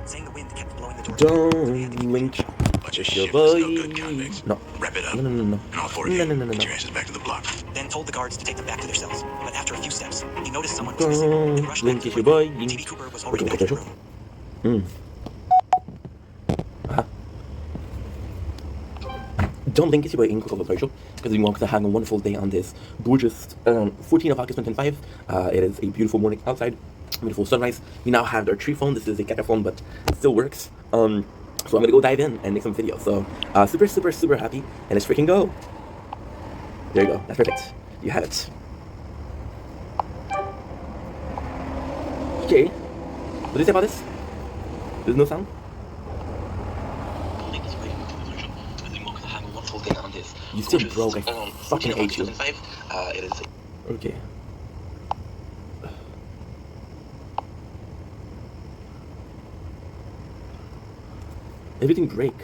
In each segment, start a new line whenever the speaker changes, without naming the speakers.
saying the wind kept blowing the door.
Don't blink.
Bunch of
It's your
shiftless, no
boy.
good convicts.
No.
Wrap it up.
No, no, no, no.
And all four of
No,
you,
no, no, no,
get
no.
your asses back to the block.
Then told the guards to take them back to their cells. But after a few steps, he noticed someone was missing.
Don't
He rushed back
blink.
to
It's
the
your
window.
boy.
TV Cooper was already back in the room.
Don't blink. It's your boy in Coco Show because we want to have a wonderful day on this gorgeous 14th of August 2025. It is a beautiful morning outside, beautiful sunrise. We now have our tree phone. This is a cat phone, but it still works. So I'm gonna go dive in and make some videos. So super happy, and let's freaking go. There you go. That's perfect. You have it. Okay. What do you say about this? There's no sound? You still broke. I fucking hate you. Okay. Everything break.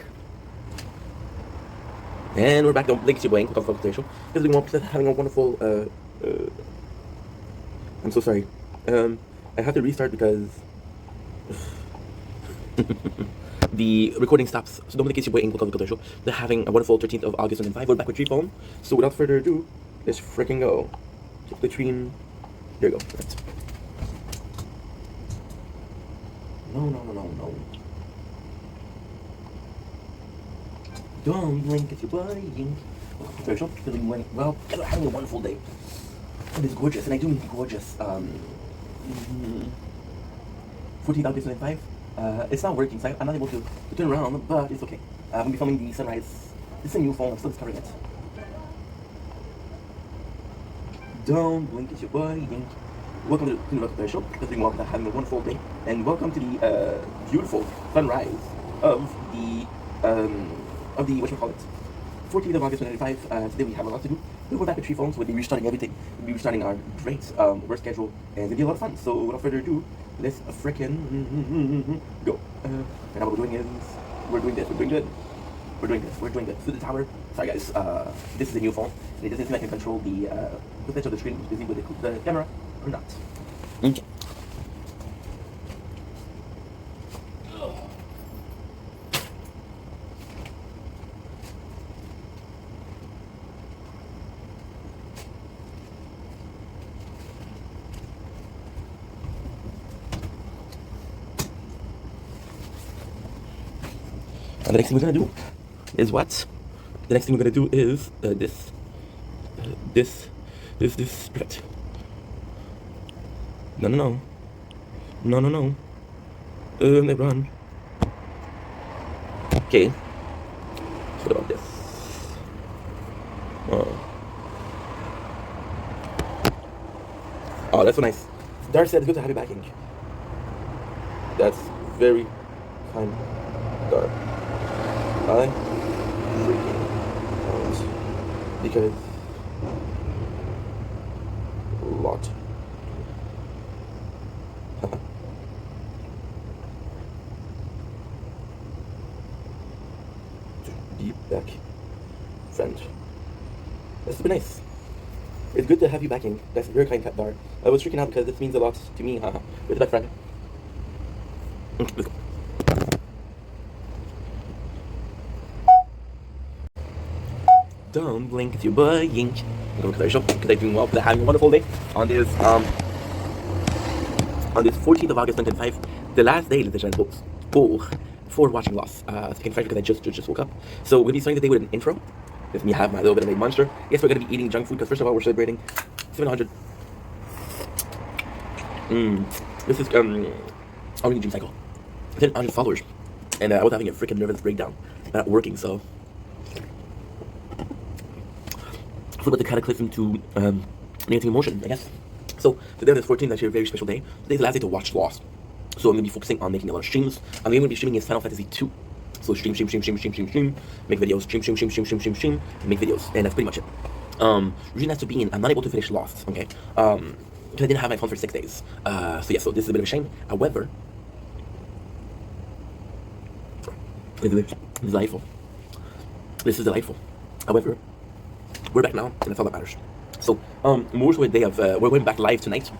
And we're back to Legacy Blank with the show because we want having a wonderful. I'm so sorry. I have to restart because the recording stops. So don't make your way in the show. They're having a wonderful 13th of August 2005. We're back with Tree Phone. So without further ado, let's freaking go. Take the tree. There you go. Right. No. Don't blink, it's your buddy. Sorry, show. Well, we're having a wonderful day. It is gorgeous, and I do mean gorgeous. 14th August 2005. It's not working, so I'm not able to turn around, but it's okay. I'm gonna be filming the sunrise. It's a new phone, I'm still discovering it. Don't blink, it's your buddy. Welcome to the show, because we're having a wonderful day, and welcome to the beautiful sunrise of the whatchamacallit, 14th of August 2025. Today we have a lot to do. We're back with Tree Phones. We'll be restarting everything. We'll be restarting our great work schedule, and it'll be a lot of fun. So without further ado, let's frickin' go. And now what we're doing is we're doing this. We're doing good. We're doing good. To the tower. Sorry guys. This is a new phone. And it doesn't seem like I can control the percentage of the screen, which is busy with the camera or not. Okay. And the next thing we're gonna do is what? The next thing we're gonna do is this. Perfect. No. They run. Okay. What about this? Oh, that's so nice. Dark said it's good to have you back, Ink. That's very kind, Dark. I freaking don't, because a lot. Deep back friend. That's super nice. It's good to have you back in. That's very kind, Dar. I was freaking out because this means a lot to me. Haha. Where's the back friend? Let's go. Don't blink, it's your boy Yink. I'm going to the show because I'm doing well, because I'm having a wonderful day on this 14th of August 2025, the last day, ladies and gentlemen, for watching Lost. Speaking French because I just woke up. So we'll be starting the day with an intro. With me have my little bit of a monster. Yes, we're gonna be eating junk food because first of all we're celebrating 700. This is Omni Dream Cycle. 700 followers, and I was having a freaking nervous breakdown, not working. So. Flip the cataclysm to negative emotion, I guess. So today on this 14th, actually a very special day. Today's the last day to watch Lost. So I'm gonna be focusing on making a lot of streams. I'm gonna be streaming is Final Fantasy 2. So stream, make videos, stream, make videos, and that's pretty much it. Reason as to being, I'm not able to finish Lost, okay? Because I didn't have my phone for 6 days. So yeah, so this is a bit of a shame. However, this is delightful. This is delightful. However, we're back now, and that's all that matters. So, more so a day of, we're going back live tonight,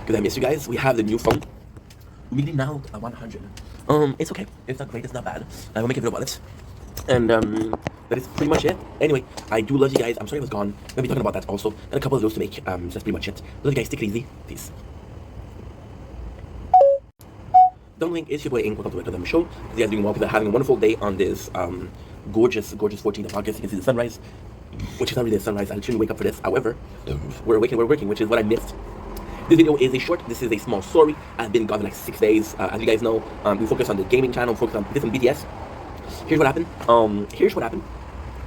because I miss you guys. We have the new phone. really now 100. It's okay. It's not great. It's not bad. I will make a video about it. And that is pretty much it. Anyway, I do love you guys. I'm sorry I was gone. Gonna be talking about that also, and a couple of those to make. So that's pretty much it. Love you guys. Take it easy. Peace. Don't link, it's your boy Ink. Welcome to the show. You guys doing well? Because having a wonderful day on this gorgeous 14th of August. You can see the sunrise, which is not really a sunrise. I shouldn't wake up for this. However, we're working, which is what I missed. This video is a short. This is a small story. I've been gone for like 6 days. As you guys know, we focus on the gaming channel, focus on this and BTS. Here's what happened.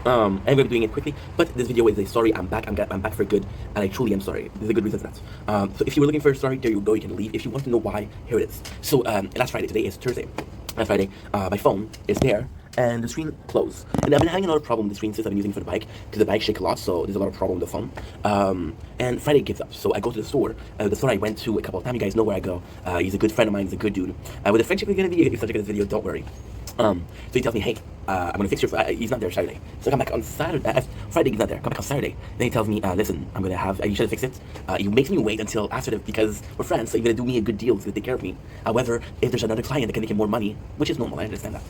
I'm gonna be doing it quickly, but this video is a story. I'm back for good, and I truly am sorry. There's a good reason for that. So if you were looking for a story, there you go, you can leave. If you want to know why, here it is. So last Friday, today is Thursday. Last Friday, my phone is there, and the screen closed. And I've been having a lot of problem with the screen since I've been using it for the bike, because the bike shakes a lot, so there's a lot of problem with the phone. And Friday gives up, so I go to the store I went to a couple of times. You guys know where I go. He's a good friend of mine, he's a good dude. With the friendship we're gonna be, if such a good video, don't worry. So he tells me, hey, I'm gonna fix your. He's not there Saturday, so I come back on Saturday. Friday he's not there. Come back on Saturday. Then he tells me, listen, I'm gonna have. You should fix it. He makes me wait until after because we're friends, so you're gonna do me a good deal. He's gonna take care of me. However, if there's another client that can make him more money, which is normal, I understand that.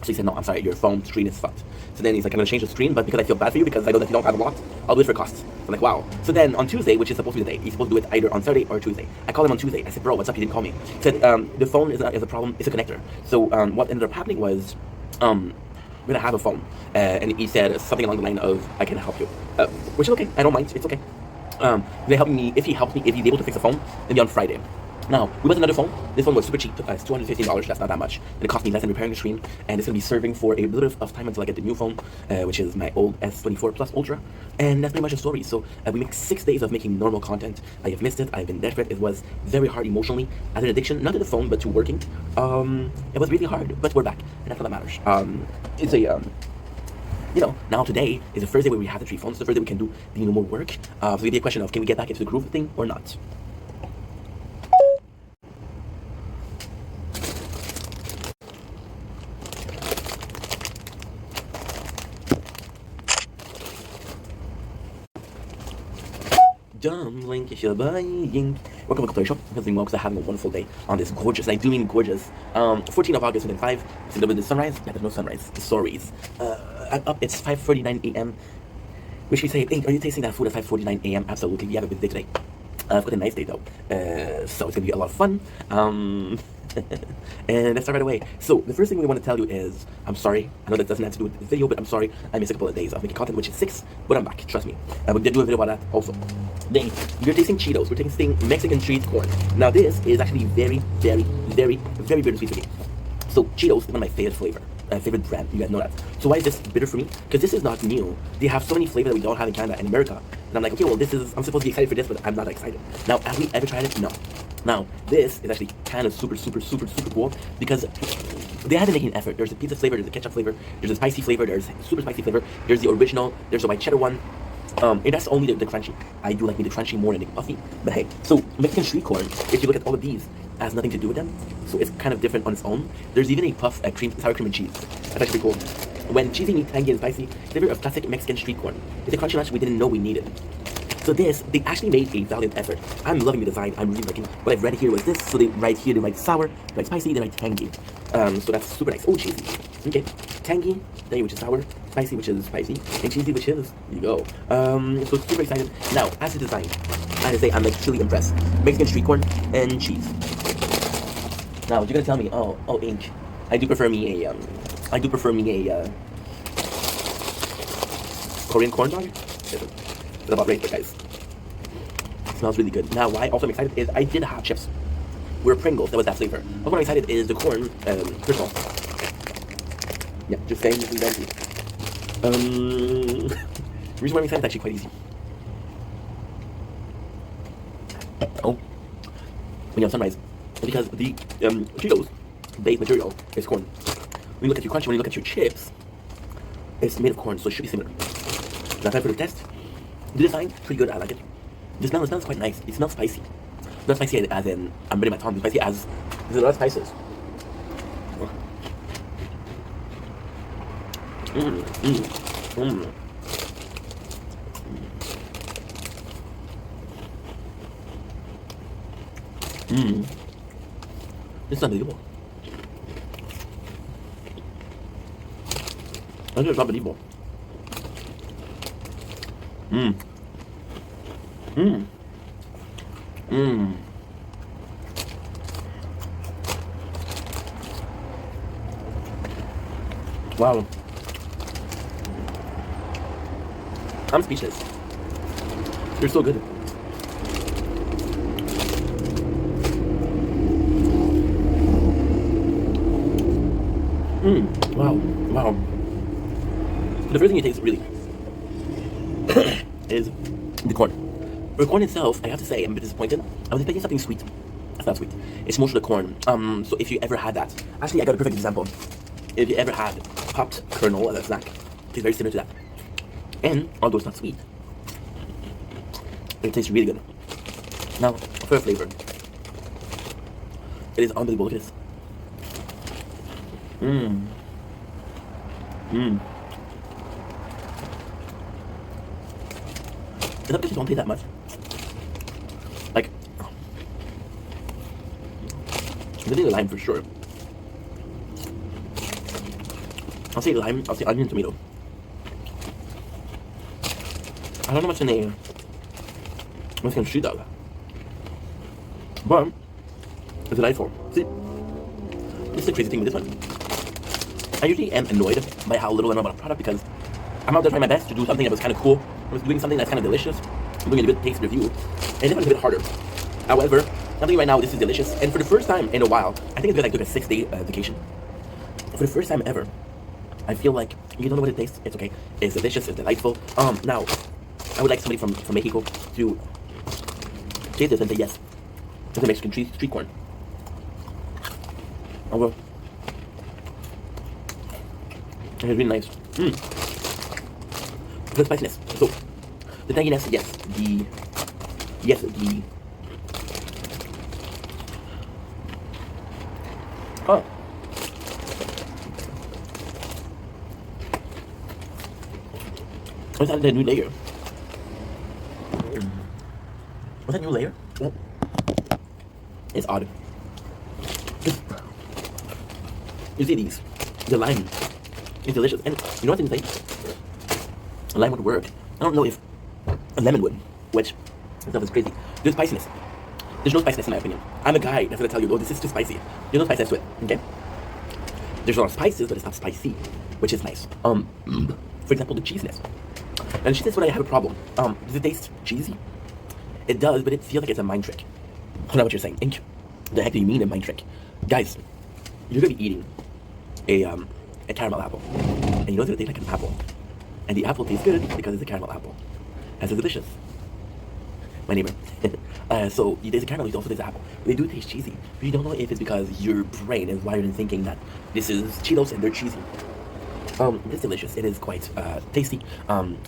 So he said, no, I'm sorry, your phone screen is fucked. So then he's like, I'm gonna change the screen, but because I feel bad for you, because I know that you don't have a lot, I'll do it for cost. I'm like, wow. So then on Tuesday, which is supposed to be the day, he's supposed to do it either on Saturday or Tuesday. I called him on Tuesday. I said, bro, what's up? He didn't call me. He said, the phone is a problem, it's a connector. So what ended up happening was, we're gonna have a phone. And he said something along the line of, I can help you. Which is okay, I don't mind, it's okay. They help me, if he's able to fix the phone, maybe on Friday. Now, we bought another phone. This one was super cheap. It's $215. That's not that much. And it cost me less than repairing the screen. And it's going to be serving for a little bit of time until I get the new phone, which is my old S24 Plus Ultra. And that's pretty much the story. So we make 6 days of making normal content. I have missed it. I've been desperate. It was very hard emotionally as an addiction, not to the phone, but to working. It was really hard, but we're back. And that's all that matters. It's a... now today is the first day where we have the 3 phones. The first day we can do more work. So it'll be a question of, can we get back into the groove thing or not? Dumpling, if you're buying. Welcome to the show. I'm doing well because I'm having a wonderful day on this gorgeous, I do mean gorgeous, 14th of August, within 5. It's a little bit of sunrise. Yeah, there's no sunrise. Sorries. I'm up. It's 5:49 a.m. Which we say, hey, are you tasting that food at 5:49 a.m.? Absolutely. We have a good day today. I've got a nice day though. So it's gonna be a lot of fun. And let's start right away. So the first thing we want to tell you is, I'm sorry. I know that doesn't have to do with the video, but I'm sorry. I missed a couple of days of making content, which is 6, but I'm back. Trust me. We're gonna do a video about that also. Then we're tasting Cheetos. We're tasting Mexican street corn. Now this is actually very, very, very, very bitter sweet for me. So Cheetos is one of my favorite flavor. Favorite brand, you guys know that. So why is this bitter for me? Because this is not new. They have so many flavors that we don't have in Canada and America. And I'm like, okay, well I'm supposed to be excited for this, but I'm not excited. Now, have we ever tried it? No. Now, this is actually kind of super cool because they haven't taken an effort. There's a pizza flavor, there's a ketchup flavor, there's a spicy flavor, there's super spicy flavor, there's the original, there's a white cheddar one. And that's only the crunchy. I do like me the crunchy more than the puffy. But hey, so Mexican street corn, if you look at all of these, has nothing to do with them. So it's kind of different on its own. There's even a puff, sour cream and cheese. That's actually cool. When cheesy meets tangy and spicy, flavor of classic Mexican street corn. It's a crunchy lunch we didn't know we needed. So this, they actually made a valiant effort. I'm loving the design. I'm really liking what I've read here was this. So they write here, they write sour, they write spicy, they write tangy. So that's super nice. Oh, cheesy. Okay. Tangy, which is sour, spicy, which is spicy, and cheesy, which is, here you go. So super excited. Now, as a design, I have to say, I'm like truly impressed. Mexican street corn and cheese. Now, you're gonna tell me, oh, Ink, I do prefer me a Korean corn dog. It's about right there, guys. It smells really good. Now, why also I'm excited is I did hot chips. We're Pringles, that was that flavor. What I'm excited is the corn, first of all. Yeah, just saying, we don't eat. The reason why I'm excited is actually quite easy. Oh, when you have sunrise, because the Cheetos base material is corn. When you look at your crunchy, when you look at your chips, it's made of corn, so it should be similar. Now time for the test. The design, pretty good, I like it. The smell is quite nice. It smells spicy. Not spicy as in, I'm ready my tongue, spicy as there's a lot of spices. This is unbelievable. This is unbelievable. Mmm. Mmm. Mmm. Wow. I'm speechless. They're so good. Wow. Wow. The first thing you taste really is the corn. For the corn itself, I have to say, I'm a bit disappointed. I was expecting something sweet. It's not sweet. It's more the corn. So if you ever had that, actually, I got a perfect example. If you ever had popped kernel as a snack, it's very similar to that. And although it's not sweet, it tastes really good. Now, for flavor, it is unbelievable. Look at this. Is that because you don't taste that much? Like, I'm getting the lime for sure. I'll say lime, I'll say onion, tomato. I don't know what's in a Mexican street dog. But it's delightful. See, this is the crazy thing with this one. I usually am annoyed by how little I know about a product because I'm out there trying my best to do something that was kind of cool. I was doing something that's kind of delicious. I'm doing a good taste review. And this one's a bit harder. However, I'm telling you right now, this is delicious. And for the first time in a while, I think it's because I took a 6-day vacation. For the first time ever, I feel like you don't know what it tastes. It's okay. It's delicious. It's delightful. Now, I would like somebody from Mexico to taste this and say yes. It's a Mexican street corn. Although, it's really nice. The spiciness. So, the tanginess, yes. The oh. What's that the new layer? What's that new layer? Oh. It's odd. You see these? The lime is delicious. And you know what I didn't say? A lime would work. I don't know if a lemon would, which stuff is crazy. There's spiciness. There's no spiciness in my opinion. I'm a guy that's gonna tell you, oh, this is too spicy. There's no spiciness to it, okay? There's a lot of spices, but it's not spicy, which is nice. For example, the cheesiness. And cheesiness, when I have a problem. Does it taste cheesy? It does, but it feels like it's a mind trick. I don't know what you're saying. Ink. The heck do you mean a mind trick? Guys, you're gonna be eating a caramel apple. And you know it's gonna taste like an apple. And the apple tastes good because it's a caramel apple. And it's delicious. My neighbor. So you taste the caramel, you also taste the apple. They do taste cheesy. But you don't know if it's because your brain is wired in thinking that this is Cheetos and they're cheesy. It's delicious. It is quite tasty.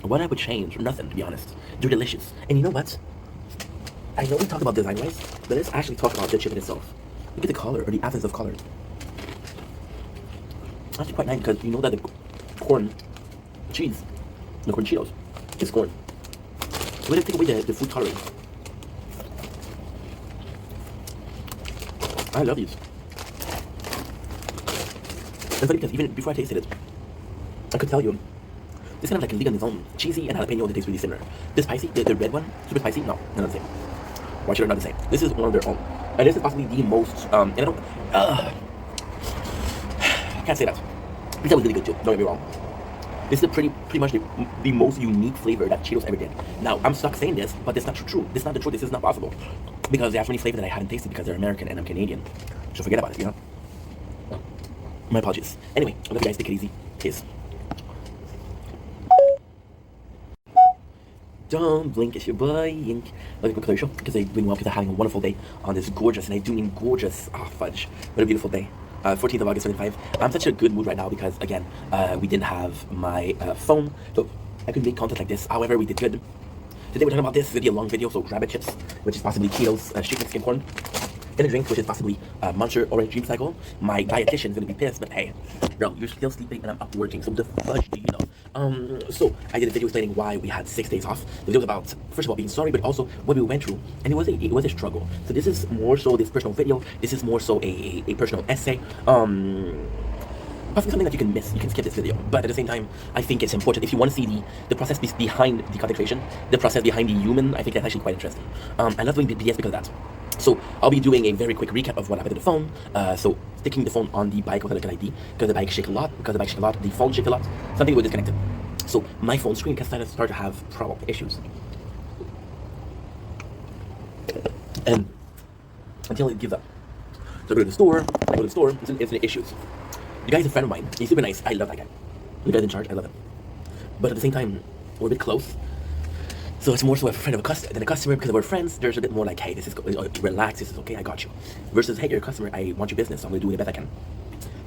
What I would change? Nothing, to be honest. They're delicious. And you know what? I know we talk about design-wise, but let's actually talk about the chip in itself. Look at the color, or the absence of color. It's actually quite nice because you know that the corn cheese, the corn Cheetos, is corn. So let's take away the food coloring. I love these. It's funny because even before I tasted it, I could tell you, this kind of like a league on its own. Cheesy and jalapeno, they taste really similar. This spicy, the red one, super spicy, no, they're not the same. Why should they not the same? This is one of their own. And this is possibly the most, and I don't, I can't say that. Pizza was really good too, don't get me wrong. This is pretty much the most unique flavor that Cheetos ever did. Now, I'm stuck saying this, but it's not true. This is not the truth, this is not possible. Because there's many flavors that I haven't tasted because they're American and I'm Canadian. So forget about it, you know? My apologies. Anyway, I love you guys, take it easy. Cheers. Don't blink, it's your boy Ink. Like a commercial because they're doing well because they're having a wonderful day on this gorgeous, and I do mean gorgeous, fudge, what a beautiful day. 14th of August 25. I'm such a good mood right now because again, we didn't have my phone, so I couldn't make content like this. However, we did good. Today we're talking about this. It's gonna be a long video, so grab it chips, which is possibly Cheetos, street Mexican corn. in a drink, which is possibly Monster Orange Dream Cycle. My dietitian's gonna be pissed, but hey, bro, you're still sleeping and I'm up working, so what the fudge do you know? So I did a video explaining why we had 6 days off. The video was about, first of all, being sorry, but also what we went through, and it was a struggle. So this is more so this personal video. This is more so a personal essay. Possibly something that you can miss. You can skip this video, but at the same time, I think it's important if you want to see the process behind the content creation, the process behind the human. I think that's actually quite interesting. I love doing BS because of that. So I'll be doing a very quick recap of what happened to the phone. So sticking the phone on the bike without an ID because the bike shake a lot. The phone shake a lot. Something was disconnected. So my phone screen can start to have problem issues, and until it gives up. So I go to the store. It's infinite issues. The guy's a friend of mine. He's super nice. I love that guy. The guy's in charge. I love him. But at the same time, we're a bit close. So it's more so a friend of a customer than a customer because we're friends. There's a bit more like, hey, this is relax. This is okay. I got you. Versus, hey, you're a customer. I want your business. So I'm gonna do the best I can.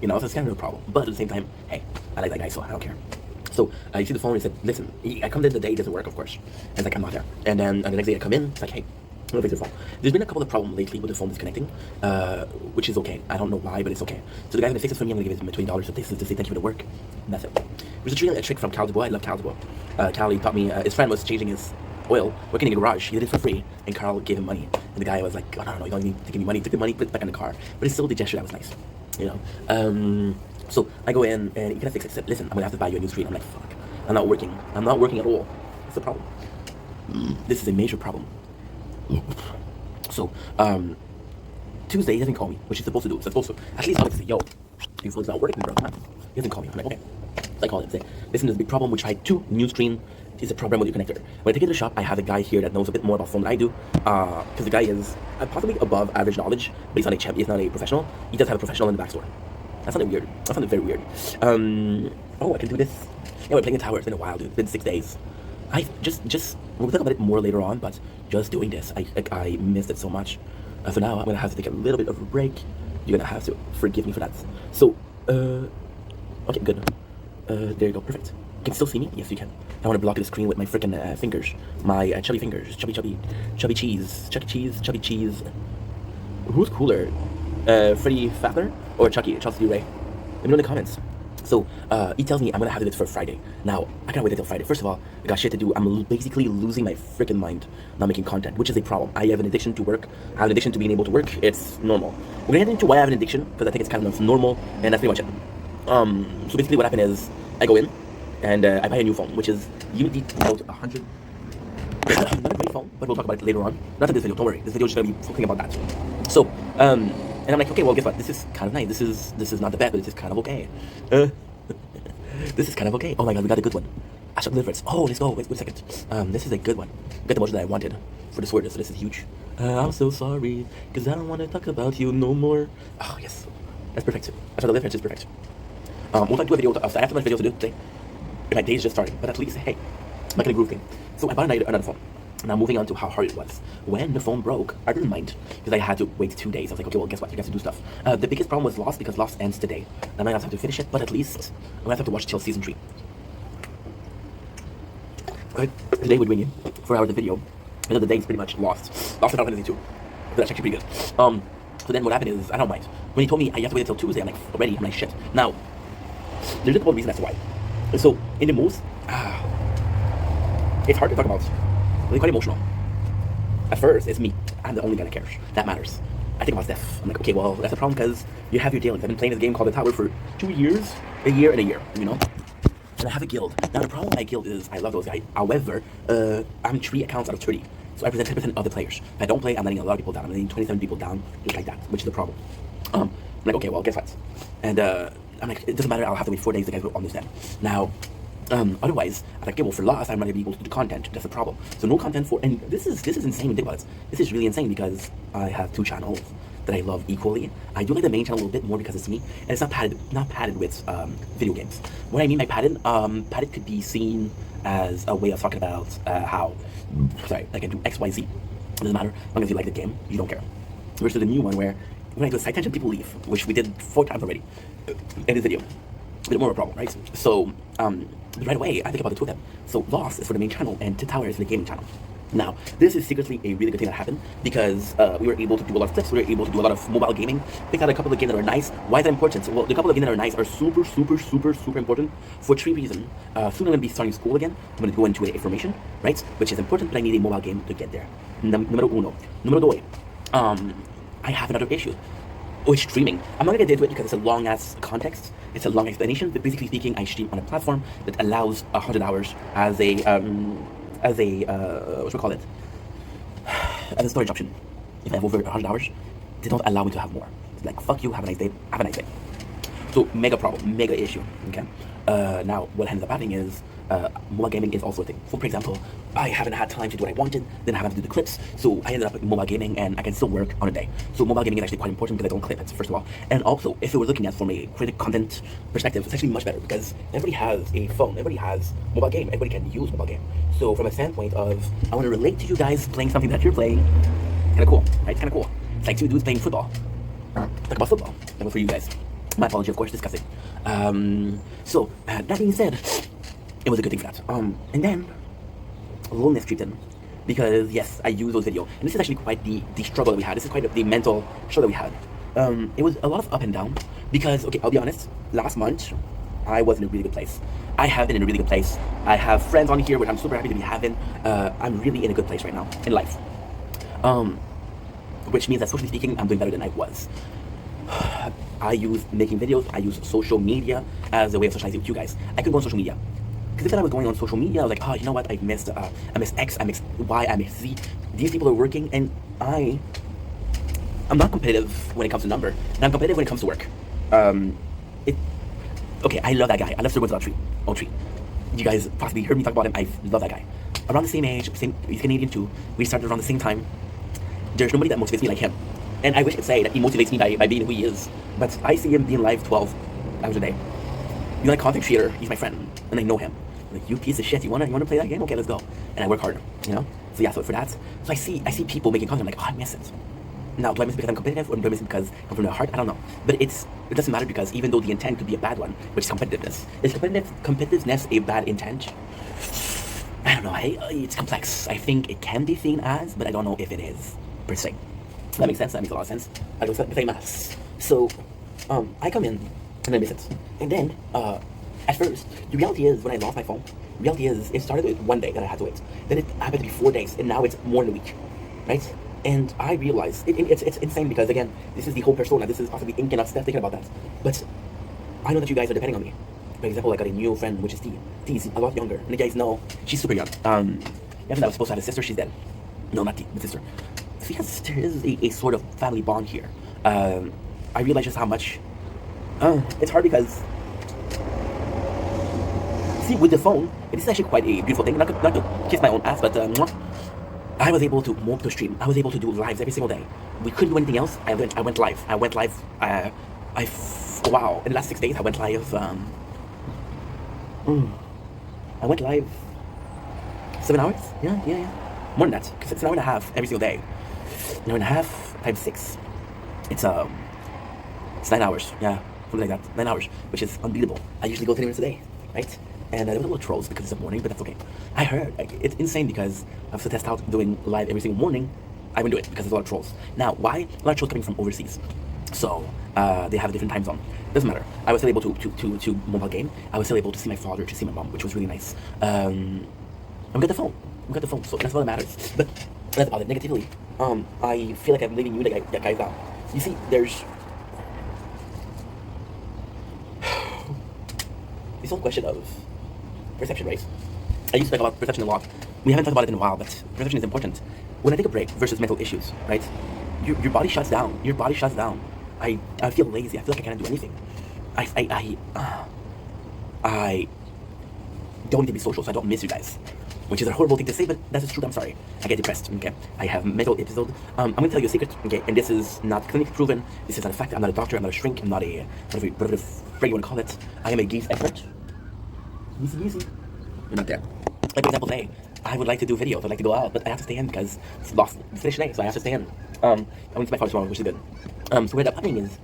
You know, so it's kind of a problem. But at the same time, hey, I like that guy, so I don't care. So I see the phone and he said, listen, I come in the day, it doesn't work, of course. And it's like, I'm not there. And then the next day I come in, it's like, hey, I'm gonna fix the phone. There's been a couple of problems lately with the phone disconnecting, which is okay. I don't know why, but it's okay. So the guy's gonna fix it for me. I'm gonna give him $20 so to say thank you for the work. And that's it. There's a trick from Cal Dubois. I love Cal Dubois. Cal, he taught me, his friend was changing his oil, working in a garage. He did it for free, and Carl gave him money. And the guy was like, oh, no, you don't need to give me money. He took the money, put it back in the car. But it's still the gesture that was nice, you know. So I go in, and he kind of fix it. He said, listen, I'm gonna have to buy you a new screen. I'm like, fuck. I'm not working at all. It's a problem. This is a major problem. So, Tuesday, he doesn't call me, which he's supposed to do. He's supposed to, at least I would say, yo, your phone's not working, bro. Come on. He doesn't call me. I'm like, okay. So I call him and say, listen, there's a big problem. We tried 2 new screen. It's a problem with your connector. When I take it to the shop, I have a guy here that knows a bit more about phone than I do. Because the guy is possibly above average knowledge, but he's not a champ. He's not a professional. He does have a professional in the backstore. That's something weird. That's something very weird. Oh, I can do this. Yeah, we're playing the tower. It's been a while, dude. It's been 6 days. I just we'll talk about it more later on, but just doing this, I missed it so much. So now I'm gonna have to take a little bit of a break. You're gonna have to forgive me for that. So, okay, good. There you go, perfect. Can you still see me? Yes, you can. I want to block the screen with my freaking fingers, my chubby fingers, chubby cheese. Who's cooler, Freddie Fafner or Chelsea Ray? Let me know in the comments. So, he tells me I'm gonna have to do this for Friday. Now, I can't wait until Friday. First of all, I got shit to do. I'm basically losing my freaking mind not making content, which is a problem. I have an addiction to work. I have an addiction to being able to work. It's normal. We're gonna get into why I have an addiction, because I think it's kind of normal, and that's pretty much it. So basically what happened is, I go in, and I buy a new phone, which is Unity Note 100. Not a great phone, but we'll talk about it later on. Not in this video, don't worry. This video is just gonna be talking about that. So, and I'm like, okay, well, guess what? This is kind of nice. This is not the best, but it's just kind of okay. This is kind of okay. Oh my god, we got a good one. Astral Deliverance. Oh, let's go. Wait a second. This is a good one. Got the motion that I wanted for the sword. So this is huge. I'm so sorry, because I don't want to talk about you no more. Oh, yes. That's perfect. Astral Deliverance is perfect. We'll talk to a video. I have so much videos to do today. My day is just starting, but at least, hey, I'm not gonna groove thing. So I bought another phone. Now moving on to how hard it was. When the phone broke, I didn't mind because I had to wait 2 days. I was like, okay, well, guess what? You have to do stuff. The biggest problem was Lost because Lost ends today. I might not have to finish it, but at least I'm gonna have to watch till season 3. Right? Today we're doing 4 hours of video. And the day is pretty much Lost. Lost Final Fantasy 2. But that's actually pretty good. So then what happened is, I don't mind. When he told me I have to wait until Tuesday, I'm like, already? I'm like, shit. Now, there's a couple of reasons that's why. So, in the most, it's hard to talk about. Really quite emotional. At first, it's me. I'm the only guy that cares. That matters. I think about Steph. I'm like, okay, well, that's a problem because you have your dealings. I've been playing this game called The Tower for 2 years, a year, you know? And I have a guild. Now, the problem with my guild is I love those guys. However, I'm 3 accounts out of 30. So I represent 10% of the players. If I don't play, I'm letting a lot of people down. I'm letting 27 people down, just like that, which is the problem. I'm like, okay, well, guess what? And I'm like, it doesn't matter. I'll have to wait 4 days. The guys will understand. Now, otherwise, I'm like, okay, well, for Lost, I'm not gonna be able to do the content. That's the problem. So no content for, and this is insane when you think about it. This is really insane because I have 2 channels that I love equally. I do like the main channel a little bit more because it's me, and it's not padded with video games. What I mean by padded, padded could be seen as a way of talking about how, sorry, I can do X, Y, Z. It doesn't matter. As long as you like the game, you don't care. Versus the new one where when I do a side tangent, people leave, which we did 4 times already in this video. A bit more of a problem, right? So, right away, I think about the 2 of them. So, Lost is for the main channel, and Tower is for the gaming channel. Now, this is secretly a really good thing that happened because we were able to do a lot of clips, we were able to do a lot of mobile gaming, pick out a couple of games that are nice. Why is that important? Well, the couple of games that are nice are super, super, super, super important for three reasons. Soon I'm going to be starting school again. I'm going to go into a formation, right? Which is important, but I need a mobile game to get there. Numero uno. Numero due. I have another issue. With streaming. I'm not gonna get into it because it's a long ass context. It's a long explanation, but basically speaking, I stream on a platform that allows 100 hours as a what should we call it? As a storage option. If I have over 100 hours, they don't allow me to have more. It's like, fuck you, have a nice day, have a nice day. So, mega problem, mega issue, okay? Now, what ends up happening is, mobile gaming is also a thing. So, for example, I haven't had time to do what I wanted, then I haven't to do the clips, so I ended up in mobile gaming and I can still work on a day. So, mobile gaming is actually quite important because I don't clip it, first of all. And also, if we were looking at from a creative content perspective, it's actually much better because everybody has a phone, everybody has mobile game, everybody can use mobile game. So, from a standpoint of, I want to relate to you guys playing something that you're playing, kind of cool, right? It's kind of cool. It's like two dudes playing football. Talk about football. That was for you guys. My apology, of course, discussing. So, that being said, it was a good thing for that. And then, loneliness creeped in. Because, yes, I use those videos. And this is actually quite the struggle that we had. This is quite the mental struggle that we had. It was a lot of up and down. Because, okay, I'll be honest, last month, I was in a really good place. I have been in a really good place. I have friends on here, which I'm super happy to be having. I'm really in a good place right now, in life. Which means that, socially speaking, I'm doing better than I was. I use making videos, I use social media as a way of socializing with you guys. I could go on social media. Because if I was going on social media, I was like, oh, you know what, I missed X, I missed Y, I missed Z. These people are working, and I'm not competitive when it comes to number, and I'm competitive when it comes to work. Okay, I love that guy. I love Sir Winston Autry. You guys possibly heard me talk about him. I love that guy. Around the same age, he's Canadian too. We started around the same time. There's nobody that motivates me like him. And I wish I could say that he motivates me by being who he is. But I see him being live 12 hours a day. You like content creator, he's my friend. And I know him. I'm like, you piece of shit, you wanna play that game? Okay, let's go. And I work hard, you know? So yeah, so for that. So I see people making content, I'm like, oh, I miss it. Now, do I miss it because I'm competitive, or do I miss it because I'm from the heart? I don't know. But it doesn't matter because even though the intent could be a bad one, which is competitiveness, is competitiveness a bad intent? I don't know. It's complex. I think it can be seen as, but I don't know if it is, per se. That makes sense. That makes a lot of sense. I don't say maths. So, I come in and I miss it. And then, at first, the reality is when I lost my phone, the reality is it started with one day that I had to wait. Then it happened to be 4 days, and now it's more than a week, right? And I realized it's insane because again, this is the whole persona. This is possibly ink and not thinking about that. But I know that you guys are depending on me. For example, I got a new friend, which is T. T's a lot younger, and you guys know she's super young. Even though I was supposed to have a sister, she's dead. No, not T, the sister. So yes, there is a sort of family bond here. I realize just how much. It's hard because, see, with the phone, it is actually quite a beautiful thing. Not to kiss my own ass, but I was able to stream. I was able to do lives every single day. We couldn't do anything else. I went live. Wow. In the last 6 days, I went live. I went live 7 hours. Yeah. More than that, because it's an hour and a half every single day. An hour and a half times 6. It's 9 hours. Yeah, something like that. 9 hours, which is unbeatable. I usually go 10 minutes a day, right? And there was a little trolls because it's the morning, but that's okay. I heard it's insane because I have to test out doing live every single morning. I wouldn't do it because there's a lot of trolls. Now, why? A lot of trolls coming from overseas, so they have a different time zone. Doesn't matter. I was still able to mobile game. I was still able to see my father, to see my mom, which was really nice. And we got the phone. So that's what matters. But that's about it. Negatively, I feel like I'm leaving you guys out. You see, there's this whole question of perception, right? I used to talk about perception a lot. We haven't talked about it in a while, but perception is important. When I take a break versus mental issues, right? Your body shuts down. I feel lazy. I feel like I can't do anything. I don't need to be social, so I don't miss you guys. Which is a horrible thing to say, but that's the truth. I'm sorry. I get depressed, okay? I have mental episode. I'm going to tell you a secret, okay? And this is not clinically proven. This is not a fact. I'm not a doctor. I'm not a shrink. I'm not a, whatever phrase you want to call it. I am a gaze expert. Easy. You're not there. Like, for example, today, I would like to do videos. I'd like to go out, but I have to stay in because it's lost finish today, so I have to stay in. I'm going to my father tomorrow, which is good. So what ended up happening is,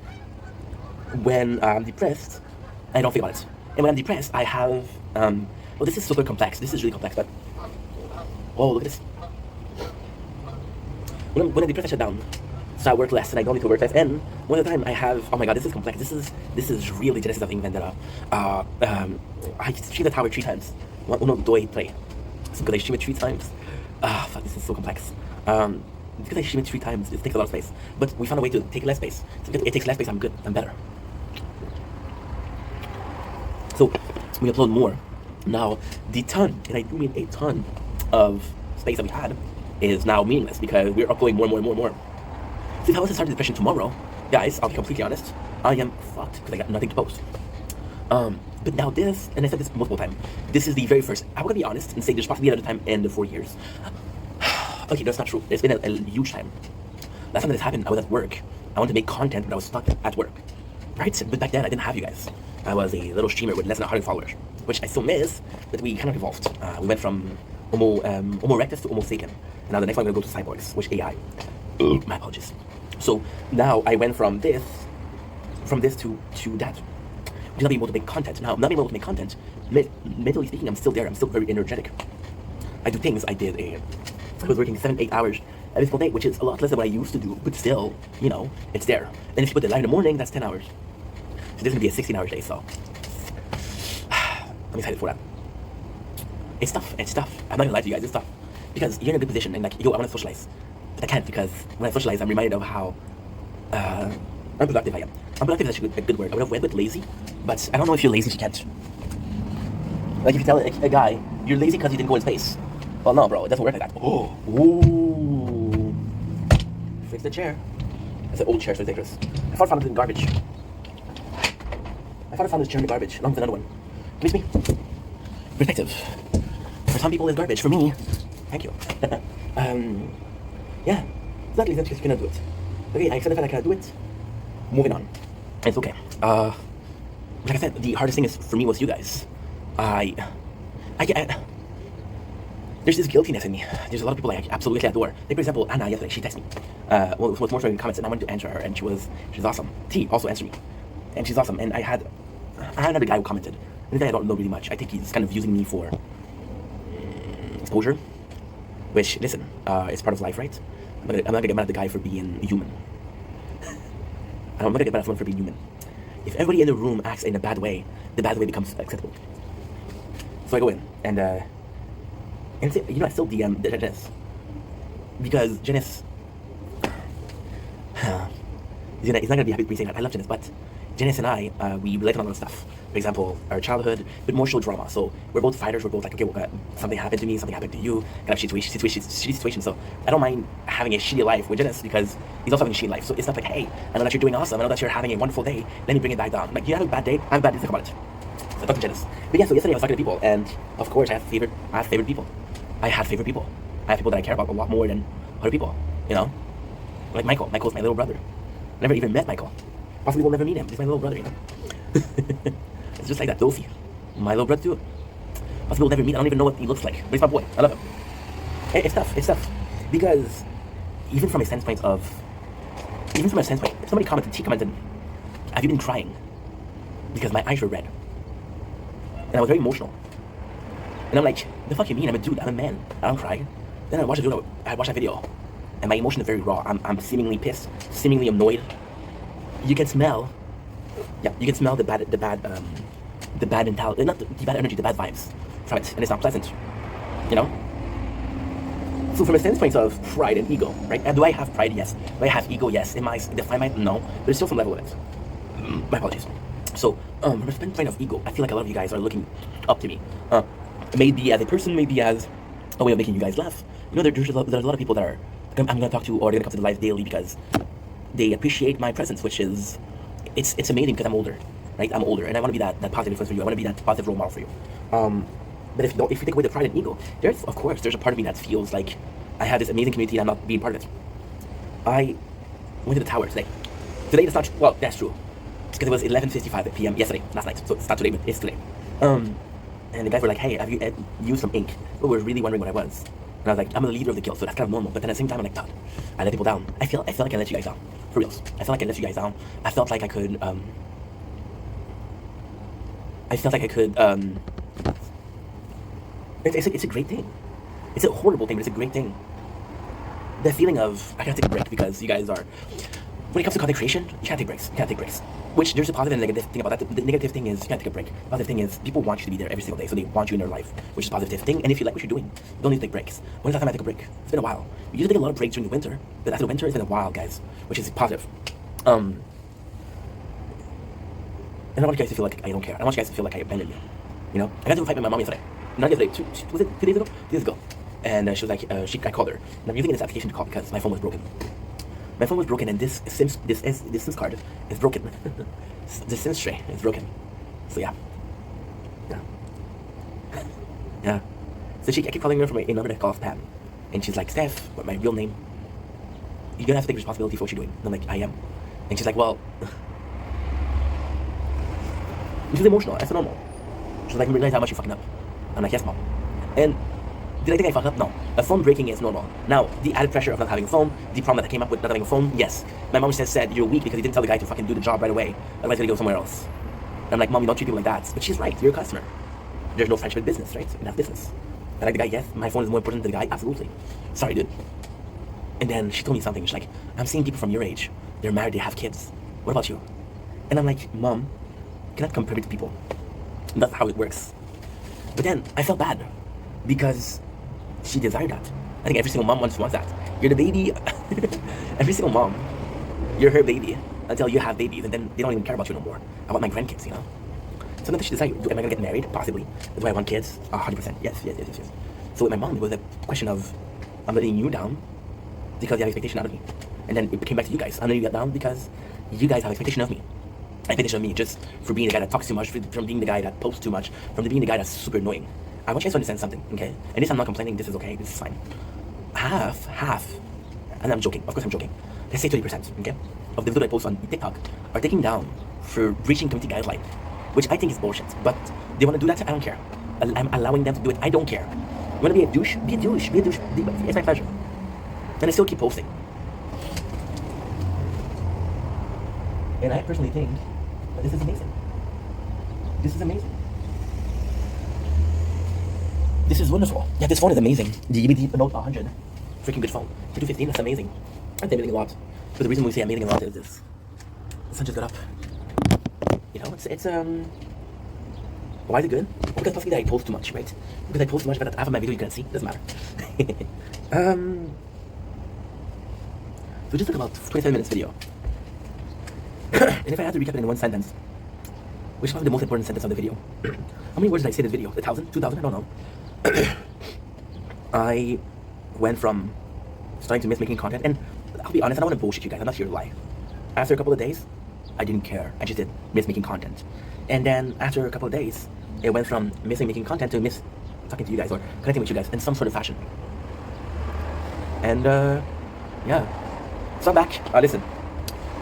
when I'm depressed, I don't think about it. And when I'm depressed, I have, well, this is super complex. This is really complex, but, oh, look at this. when the press shut down, so I work less and I don't need to work less. And one of the time I have, oh my god, this is complex. This is really genesis of Invendera. I stream the tower 3 times. Uno doi play. So because I stream it 3 times. Fuck, this is so complex. Because I stream it 3 times, it takes a lot of space. But we found a way to take less space. So because it takes less space, I'm good. I'm better. So we upload more. Now the ton, and I do mean a ton, of space that we had is now meaningless because we're uploading more. So if I was to start the depression tomorrow, guys, I'll be completely honest, I am fucked because I got nothing to post. But now this, and I said this multiple times, this is the very first. I'm gonna be honest and say there's possibly another time in the 4 years. Okay, that's not true. It's been a huge time. Last time that this happened, I was at work. I wanted to make content, but I was stuck at work. Right? But back then, I didn't have you guys. I was a little streamer with less than 100 followers, which I still miss, but we kind of evolved. We went from Homo erectus to Homo sapien. And now the next one, I'm gonna go to cyborgs, which AI. My apologies. So now I went from this to that. To not being able to make content. Now, not being able to make content, mentally speaking, I'm still there. I'm still very energetic. I do things. I was working 7-8 hours every single day, which is a lot less than what I used to do, but still, you know, it's there. And if you put the light in the morning, that's 10 hours. So this is gonna be a 16-hour day, so I'm excited for that. It's tough. I'm not gonna lie to you guys, it's tough. Because you're in a good position and like, yo, I wanna socialize. But I can't because when I socialize, I'm reminded of how unproductive I am. Unproductive is actually a good word. I would have went with lazy, but I don't know if you're lazy if you can't. Like if you tell a guy, you're lazy because you didn't go in space. Well, no, bro, it doesn't work like that. Oh, ooh. Fix the chair. That's an old chair, so it's dangerous. I found it in garbage. I found this chair in the garbage, along with another one. Give me. Perspective. For some people, it's garbage. For me, thank you. Yeah, exactly. That's because you cannot do it. Okay, I accept the fact I cannot do it. Moving on. It's okay. Like I said, the hardest thing is for me was you guys. There's this guiltiness in me. There's a lot of people I absolutely adore. Like for example, Anna yesterday, she texted me. Well, it was more showing comments, and I wanted to answer her, and she's awesome. T also answered me, and she's awesome. And I had another guy who commented. And I don't know really much. I think he's kind of using me for exposure. Which, listen, it's part of life, right? I'm not gonna get mad at the guy for being human. I'm not gonna get mad at someone for being human. If everybody in the room acts in a bad way, the bad way becomes acceptable. So I go in and say, you know, I still DM Janice because Janice, he's not gonna be happy with me saying that. I love Janice, but Janice and I, we relate on a lot of stuff. For example, our childhood, but more show drama. So we're both fighters. We're both like, okay, well, something happened to me, something happened to you, kind of shitty situation. So I don't mind having a shitty life with Janice because he's also having a shitty life. So it's not like, hey, I know that you're doing awesome. I know that you're having a wonderful day. Let me bring it back down. Like, you have a bad day. I have a bad day. Think about it. So I talked to Janice. But yeah, so yesterday I was talking to people, and of course I have favorite people. I had favorite people. I have people that I care about a lot more than other people. You know, like Michael. Michael's my little brother. Never even met Michael. Possibly will never meet him. He's my little brother. You know. It's just like that. Dolphy, my little brother too. Possibly will never meet. I don't even know what he looks like, but he's my boy. I love him. It's tough because even from a standpoint, if somebody commented, have you been crying? Because my eyes were red, and I was very emotional. And I'm like, the fuck you mean? I'm a dude. I'm a man. I don't cry. Then I watch that video, and my emotion is very raw. I'm seemingly pissed, seemingly annoyed. You can smell. Yeah, you can smell the bad mentality, not the bad energy, the bad vibes from it, and it's not pleasant. You know. So from a standpoint of pride and ego, right? And do I have pride? Yes. Do I have ego? Yes. Am I defined? No. There's still some level of it. My apologies. So, from a standpoint of ego, I feel like a lot of you guys are looking up to me. Maybe as a person, maybe as a way of making you guys laugh. You know, there's a lot of people that I'm going to talk to, or they're going to come to the live daily because they appreciate my presence, which is, it's amazing because I'm older, right? I'm older, and I want to be that positive influence for you. I want to be that positive role model for you. But if you take away the pride and ego, there's a part of me that feels like I have this amazing community and I'm not being part of it. I went to the tower today. Today it's not, well, that's true. Because it was 11:55 p.m. yesterday, last night. So it's not today, but it's today. And the guys were like, hey, have you used some ink? But we're really wondering what I was. And I was like, I'm the leader of the guild, so that's kind of normal. But then at the same time, I'm like, God, I let people down. I feel like I let you guys down. For reals. I felt like I let you guys down. I felt like I could, it's a great thing. It's a horrible thing, but it's a great thing. the feeling of I gotta take a break because you guys are. When it comes to content creation, you can't take breaks. You can't take breaks. Which there's a positive and negative thing about that. The negative thing is you can't take a break. The positive thing is people want you to be there every single day, so they want you in their life, which is a positive thing. And if you like what you're doing, you don't need to take breaks. When's the last time I took a break? It's been a while. We usually take a lot of breaks during the winter, but after the winter, it's been a while, guys, which is positive. I don't want you guys to feel like I don't care. I don't want you guys to feel like I abandoned you. You know, I got into a fight with my mom yesterday. Not yesterday. Was it 2 days ago? 2 days ago. And she was like, I called her. And I'm using this application to call because my phone was broken. My phone was broken, and this SIM card is broken. The SIM tray is broken. So yeah. Yeah. So I keep calling her from a number that calls Pam, and she's like, Steph, what my real name? You're gonna have to take responsibility for what you're doing. And I'm like, I am. And she's like, well. She's emotional. That's normal. She's like, realize how much you're fucking up. I'm like, yes, mom. And did I think I fucked up? No. A phone breaking is normal. Now, the added pressure of not having a phone, the problem that came up with not having a phone, yes. My mom said you're weak because you didn't tell the guy to fucking do the job right away. Otherwise, you're gonna go somewhere else. And I'm like, mom, you don't treat people like that. But she's right. You're a customer. There's no friendship in business, right? You have business. I like the guy, yes. My phone is more important than the guy, absolutely. Sorry, dude. And then she told me something. She's like, I'm seeing people from your age. They're married, they have kids. What about you? And I'm like, mom, you cannot compare me to people. And that's how it works. But then I felt bad because she desired that. I think every single mom wants that. You're the baby. Every single mom, you're her baby until you have babies, and then they don't even care about you no more. I want my grandkids, you know. So then she decided, am I gonna get married? Possibly. Do I want kids? 100%. Yes. So with my mom, it was a question of I'm letting you down because you have expectation out of me, and then it came back to you guys. I'm letting you down because you guys have expectation of me. Expectation of me just for being the guy that talks too much, from being the guy that posts too much, from being the guy that's super annoying. I want you guys to understand something, okay? And this I'm not complaining, this is okay, this is fine. Half, and I'm joking, of course I'm joking. Let's say 20%, okay? Of the video I post on TikTok are taken down for breaching community guideline, which I think is bullshit. But they want to do that, I don't care. I'm allowing them to do it, I don't care. You want to be a douche? Be a douche. It's my pleasure. And I still keep posting. And I personally think that this is amazing. This is amazing. This is wonderful. Yeah, this phone is amazing. The UBD Note 100. Freaking good phone. 215, that's amazing. I'm amazing a lot. But the reason we say amazing a lot is this. The sun just got up. You know, it's why is it good? Because possibly that I post too much, right? Because I post too much, but half of my video you can't see. Doesn't matter. So just like about 27 minutes video. And if I had to recap it in one sentence, which is probably the most important sentence of the video. How many words did I say in this video? 1,000? 2,000? I don't know. I went from starting to miss making content, and I'll be honest, I don't want to bullshit you guys, I'm not here to lie. After a couple of days, I didn't care. I just did miss making content. And then after a couple of days, it went from missing making content to miss talking to you guys or connecting with you guys in some sort of fashion. And yeah. So I'm back. Listen.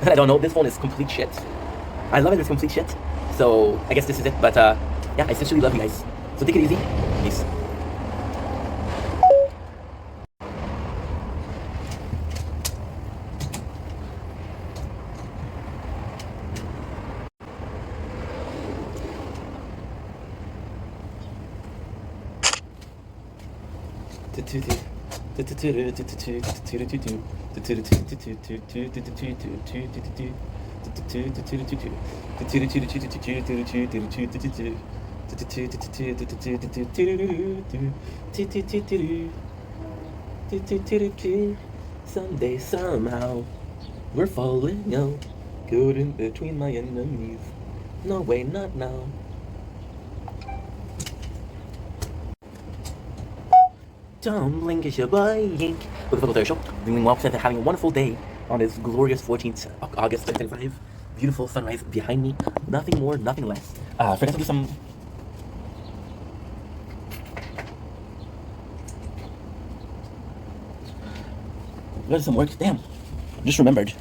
I don't know, this phone is complete shit. I love it, it's complete shit. So I guess this is it. But yeah, I essentially love you guys. So take it easy. Peace. Someday, somehow, we're falling out, caught in between my enemies. No way, not now. Don't blink, it's your boy Yink. With the photo show, doing well, having a wonderful day on this glorious 14th August 2025. Beautiful sunrise behind me. Nothing more, nothing less. Forgot to do some. Got some work. Damn. Just remembered.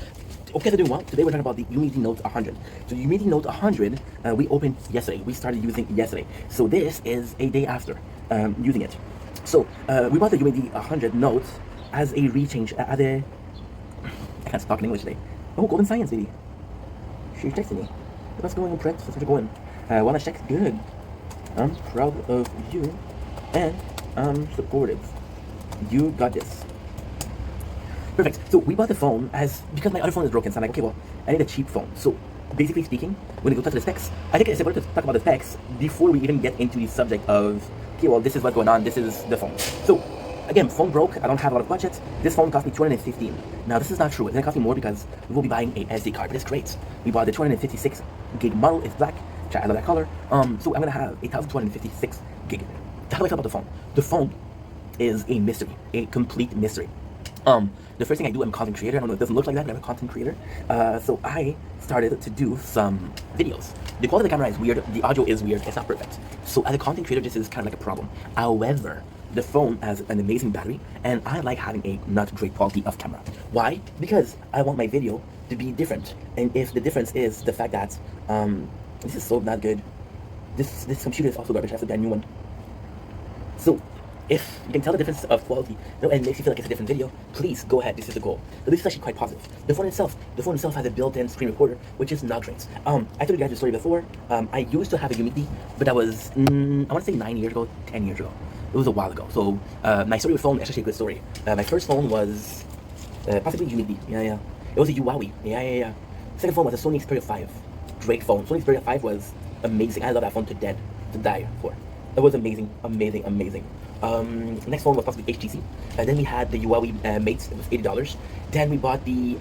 Okay, to do what? Today we're talking about the Umidi Note 100. So the Umidi Note 100, we opened yesterday. We started using yesterday. So this is a day after using it. So we bought the Umidi 100 Note as a rechange, as a. I can't talk in English today. Oh, Golden Science, baby. She's texting me. What's going on, Brent? How's it going? Wanna check? Good. I'm proud of you, and I'm supportive. You got this.
Perfect. So we bought the phone as because my other phone is broken. So I'm like, okay, well, I need a cheap phone. So basically speaking, when we go to the specs, I think it's important to talk about the specs before we even get into the subject of, okay, well, this is what's going on. This is the phone. So again, phone broke. I don't have a lot of budget. This phone cost me $215. Now this is not true. It's gonna cost me more because we will be buying a SD card. But it's great. We bought the 256 gig model. It's black. Which I love that color. So I'm gonna have a 1256 gig. How do I feel about the phone? The phone is a mystery, a complete mystery. The first thing I do, I'm a content creator. I don't know, it doesn't look like that, but I'm a content creator. So I started to do some videos. The quality of the camera is weird. The audio is weird. It's not perfect. So as a content creator, this is kind of like a problem. However, the phone has an amazing battery, and I like having a not great quality of camera. Why? Because I want my video to be different. And if the difference is the fact that, this is so not good. This computer is also garbage. I have to buy a new one. So, if you can tell the difference of quality, and it makes you feel like it's a different video, please go ahead. This is the goal. But this is actually quite positive. The phone itself has a built-in screen recorder, which is not great. I told you guys the story before. I used to have a Umidi, but that was I want to say 9 years ago, 10 years ago. It was a while ago. So my story with phone is actually a good story. My first phone was possibly Umidi. Yeah. It was a Huawei. Yeah. Second phone was a Sony Xperia 5. Great phone. Sony Xperia 5 was amazing. I love that phone to die for. It was amazing. Next phone was possibly HTC. Then we had the Huawei Mate. It was $80. Then we bought the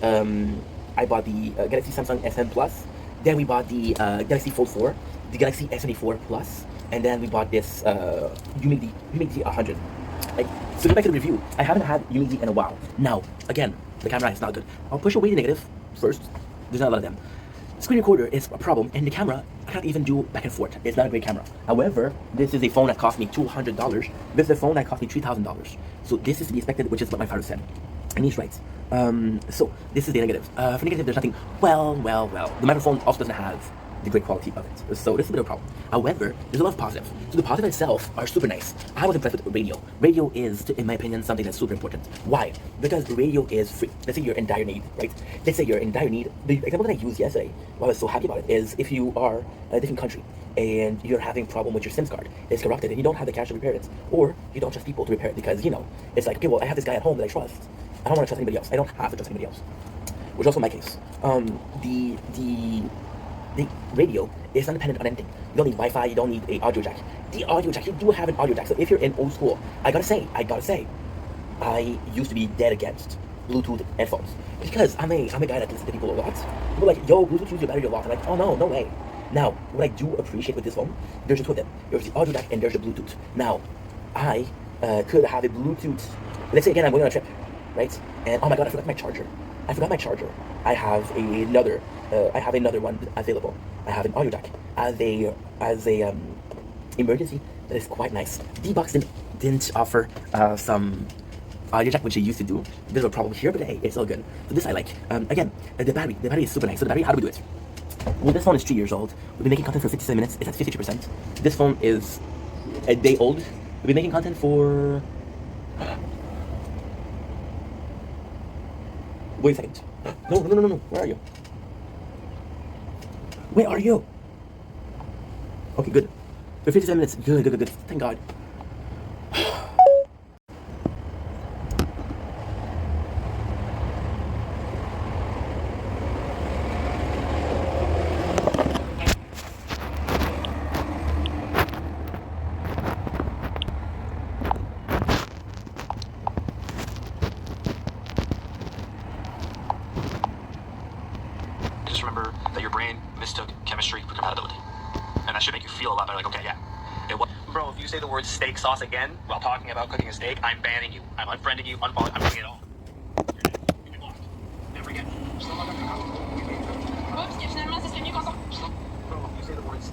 I bought the Galaxy Samsung S10 Plus. Then we bought the Galaxy Fold 4, the Galaxy S24 Plus, and then we bought this Umidi 100. So go back to the review. I haven't had Umidi in a while. Now, again, the camera is not good. I'll push away the negative first. There's not a lot of them. Screen recorder is a problem, and the camera, I can't even do back and forth. It's not a great camera. However, this is a phone that cost me $200. This is a phone that cost me $3,000. So this is to be expected, which is what my father said. And he's right. So this is the negative. For negative, there's nothing. Well. The microphone also doesn't have the great quality of it. So this is a bit of a problem. However, there's a lot of positive. So the positive itself are super nice. I was impressed with radio. Radio is, in my opinion, something that's super important. Why? Because radio is free. Let's say you're in dire need, right? Let's say you're in dire need. The example that I used yesterday, why I was so happy about it, is if you are in a different country and you're having a problem with your SIM card, it's corrupted, and you don't have the cash to repair it, or you don't trust people to repair it because, it's like, okay, well, I have this guy at home that I trust. I don't want to trust anybody else. I don't have to trust anybody else. Which is also my case. The radio is not dependent on anything. You don't need Wi-Fi, you don't need an audio jack. The audio jack, you do have an audio jack. So if you're in old school, I gotta say, I used to be dead against Bluetooth headphones. Because I'm a guy that listens to people a lot. People are like, yo, Bluetooth uses your battery a lot. I'm like, oh no way. Now, what I do appreciate with this phone, there's just two of them. There's the audio jack and there's the Bluetooth. Now, I could have a Bluetooth. Let's say again, I'm going on a trip, right? And oh my god, I forgot my charger. I have another one available. I have an audio jack as a emergency that is quite nice. D-Box didn't offer some audio jack, which they used to do. A bit of a problem here, but hey, it's all good. So this I like. Again, the battery is super nice. So the battery, how do we do it? Well, this phone is 3 years old. We've been making content for 57 minutes. It's at 52%. This phone is a day old. We've been making content for... Wait a second. No. Where are you? Where are you? Okay, good. For 57 minutes. Good. Thank God.
Just remember that your brain mistook chemistry for compatibility. And that should make you feel a lot better, like, okay, yeah. Bro, if you say the word steak sauce again while talking about cooking a steak, I'm banning you. I'm unfriending you, unfollowing, I'm doing it all. You're blocked. Never again. Bro, if you say the words...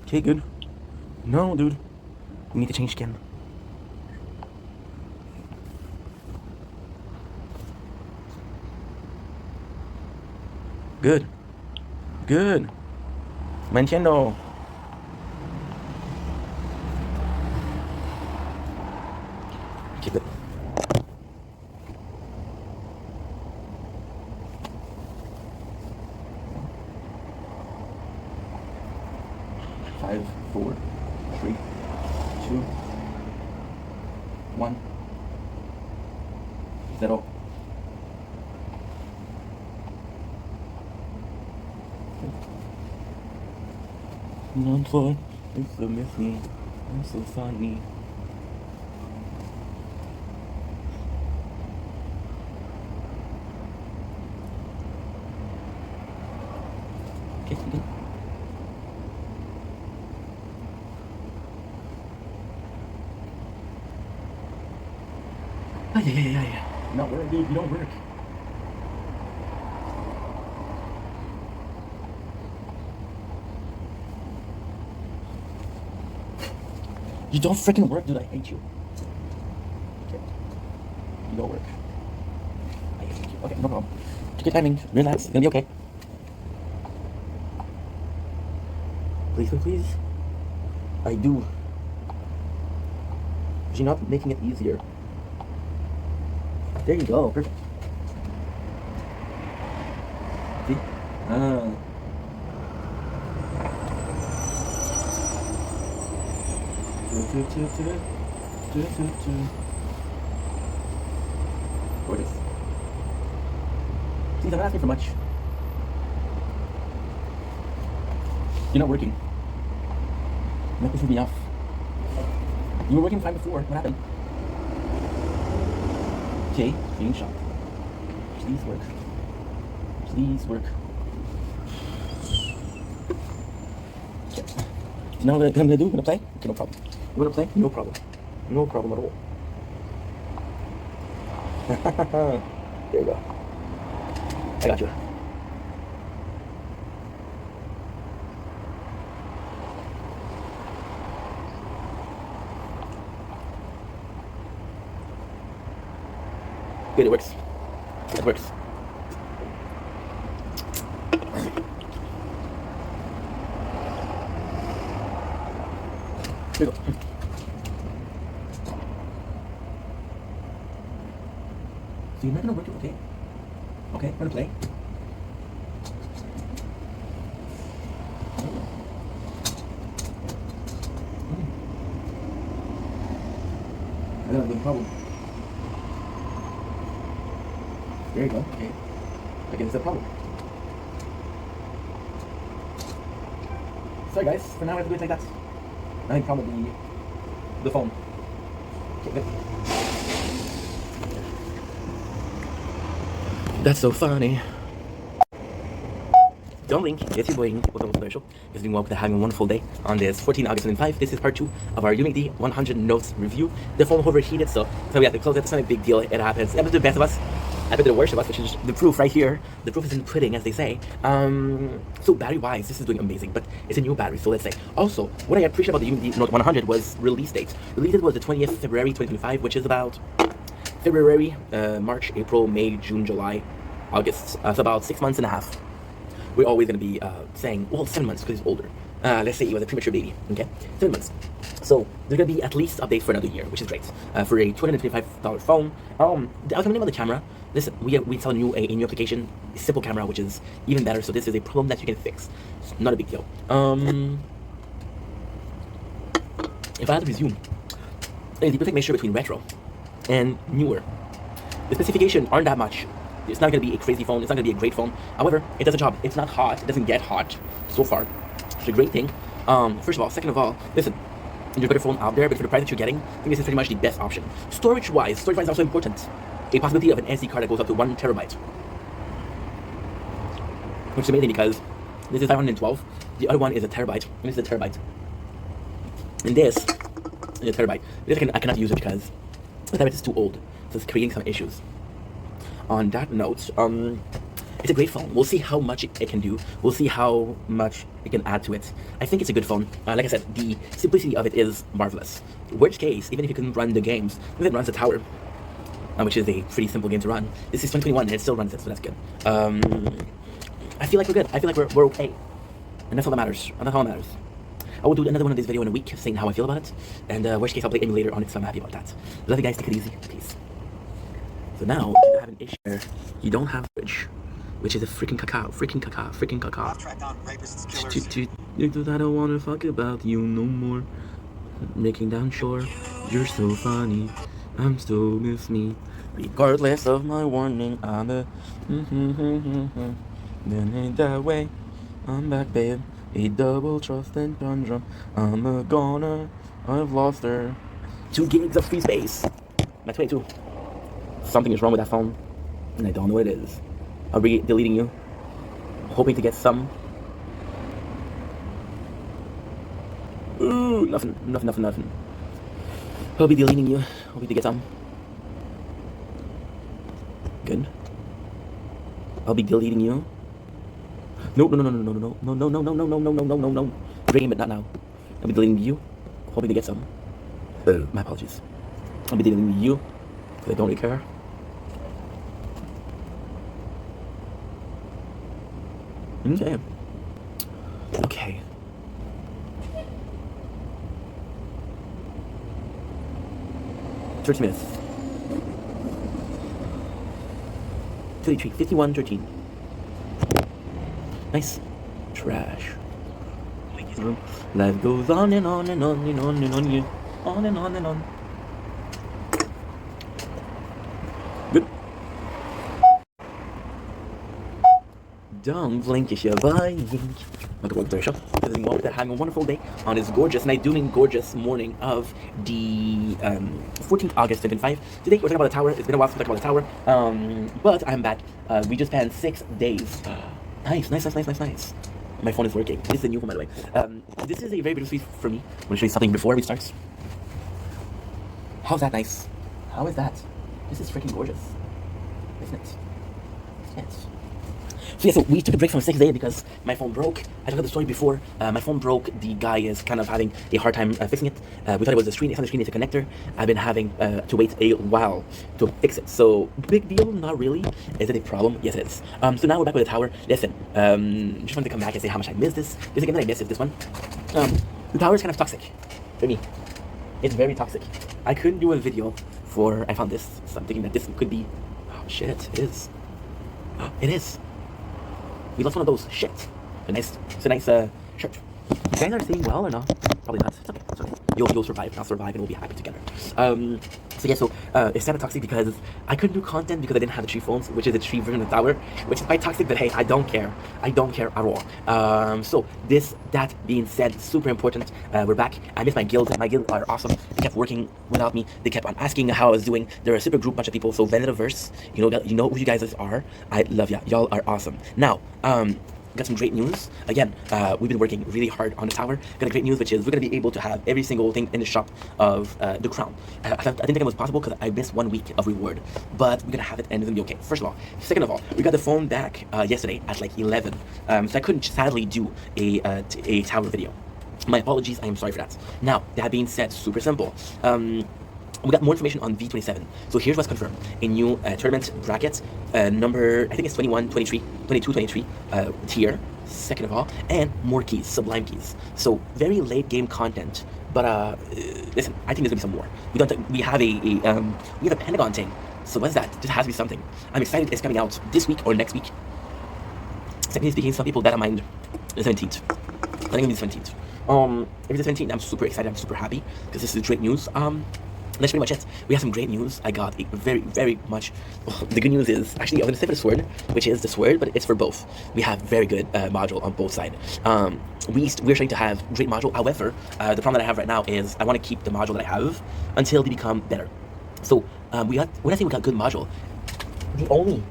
Okay, good. No, dude. We need to change skin. Good. Good. Manchendo. Okay, good. Five, 4, 3, 2, 1. 0. Non for it's so messy. I'm so funny. Okay, good. Yeah. Not work, dude. You don't work. You don't freaking work, dude. I hate you. Okay. You don't work. I hate you. Okay, no problem. Take your timing. Relax. It's gonna be okay. Please. I do. But you're not making it easier. There you go. Perfect. See? Gorgeous. See, I'm not asking for much. You're not working. You're not pissing me off. You were working fine before. What happened? Okay, screenshot. Please work. Please work. Okay. So now what I'm gonna do, I'm gonna play? Okay, no problem. You wanna play? No problem. No problem at all. There you go. I got you. Good, it works. It works. Here you go. So you're not gonna work it, okay? Okay, we're gonna play. I got a good problem. There you go. Okay. Against the problem. Sorry guys, for now I have to do it like that. I think probably the phone. Okay, good. That's so funny. Don't blink, it's your boy, welcome to the show. It's been welcome to having a wonderful day on this 14 August 2005. This is part 2 of our UMD 100 notes review. The phone overheated, so we have to close it. It's not a big deal, it happens. It happens to the best of us. I bet the worst of us, which is the proof right here. The proof is in the pudding, as they say. So battery-wise, this is doing amazing, but it's a new battery, so let's say. Also, what I appreciate about the UMD Note 100 was release date. Release date was the 20th February 2025, which is about February, March, April, May, June, July, August. So about 6 months and a half. We're always going to be saying, well, 7 months because it's older. Let's say he was a premature baby, okay? 7 months. So there's going to be at least updates for another year, which is great. For a $225 phone. I was commenting about the camera. Listen, we tell you a new application, a simple camera, which is even better. So this is a problem that you can fix. It's not a big deal. If I had to resume, it's the perfect mixture between retro and newer. The specifications aren't that much. It's not going to be a crazy phone. It's not going to be a great phone. However, it does a job. It's not hot. It doesn't get hot so far. It's a great thing. First of all. Second of all, listen, there's a better phone out there, but for the price that you're getting, I think this is pretty much the best option. Storage-wise is also important. A possibility of an SD card that goes up to 1 terabyte. Which is amazing because this is 512. The other one is a terabyte. And this is a terabyte. And this is a terabyte. This I cannot use it because the terabyte is too old. So it's creating some issues. On that note, it's a great phone. We'll see how much it can do. We'll see how much it can add to it. I think it's a good phone. Like I said, the simplicity of it is marvelous. Worst case, even if you couldn't run the games, if it runs the tower, which is a pretty simple game to run. This is 2021 and it still runs it, so that's good. I feel like we're good. I feel like we're okay. And that's all that matters. And that's all that matters. I will do another one of this video in a week saying how I feel about it. And worst case, I'll play emulator on it, so I'm happy about that. Love you guys. Take it easy. Peace. So now, you have an issue where you don't have fridge, which is a freaking cacao. Freaking cacao. Freaking cacao.
I've tracked down rapists and killers.
I don't want to fuck about you no more. Making down shore. You're so funny. I'm still miss me. Regardless of my warning, I'm a then ain't that way. I'm back, babe. A double trust and conundrum. I'm a goner. I've lost her. 2 gigs of free space. My 22. Something is wrong with that phone, and I don't know what it is. I'll be deleting you, hoping to get some. Ooh, nothing. I'll be deleting you, hoping to get some. Good. I'll be deleting you. No. Dream it, not now. I'll be deleting you, hoping to get some. My apologies. I'll be deleting you, because I don't really care. Okay. 30 minutes. 33, 51, 13. Nice. Trash. Life goes on and on and on and on and on, yeah. On and on and on. Good. Don't blink if you're buying. Welcome to the show. Having a wonderful day on this gorgeous, and I do mean gorgeous, morning of the 14th August 2025. Today we're talking about the tower. It's been a while since we talked about the tower, but I'm back. We just spent 6 days. Nice. My phone is working. This is a new phone, by the way. This is a very beautiful piece for me. I'm gonna show you something before we start. How's that nice? How is that? This is freaking gorgeous, isn't it? Yes. So yeah, so we took a break from 6 days because my phone broke. I told the story before. My phone broke. The guy is kind of having a hard time fixing it. We thought it was the screen. It's not the screen. It's a connector. I've been having to wait a while to fix it. So big deal? Not really. Is it a problem? Yes, it is. So now we're back with the tower. Listen, just wanted to come back and say how much I miss this. This again that I miss is this one. The tower is kind of toxic for me. It's very toxic. I couldn't do a video for. I found this. So I'm thinking that this could be. Oh shit! It is. It is. We lost one of those. Shit. It's a nice shirt. You guys are seeing well or not? Probably not. It's okay. It's okay. You'll survive. I'll survive, and we'll be happy together. It's kind of toxic because I couldn't do content because I didn't have the 3 phones, which is the 3 version of the tower, which is quite toxic. But hey, I don't care. I don't care at all. That being said, super important. We're back. I miss my guild. My guild are awesome. They kept working without me. They kept on asking how I was doing. They're a super group, bunch of people. So Venetiverse, you know who you guys are. I love ya. Y'all are awesome. Now, got some great news. Again, we've been working really hard on the tower. Got a great news, which is we're going to be able to have every single thing in the shop of the crown. I didn't think it was possible because I missed 1 week of reward, but we're going to have it and it's going to be okay. First of all. Second of all, we got the phone back yesterday at like 11. So I couldn't sadly do a tower video. My apologies. I am sorry for that. Now, that being said, super simple. We got more information on V27. So here's what's confirmed. A new tournament bracket, number, I think it's 21, 23, 22, 23 tier, second of all, and more keys, sublime keys. So very late game content, but listen, I think there's gonna be some more. We have a Pentagon thing. So what's that? This has to be something. I'm excited it's coming out this week or next week. Technically speaking, some people that mind the 17th. I think it'll be the 17th. If it's the 17th, I'm super excited, I'm super happy, because this is great news. That's pretty much it. We have some great news. I got a very, very much. Well, the good news is actually I'm gonna say for the sword, which is the sword, but it's for both. We have very good module on both sides. We're trying to have great module. However, the problem that I have right now is I want to keep the module that I have until they become better. So when I say we got good module, the only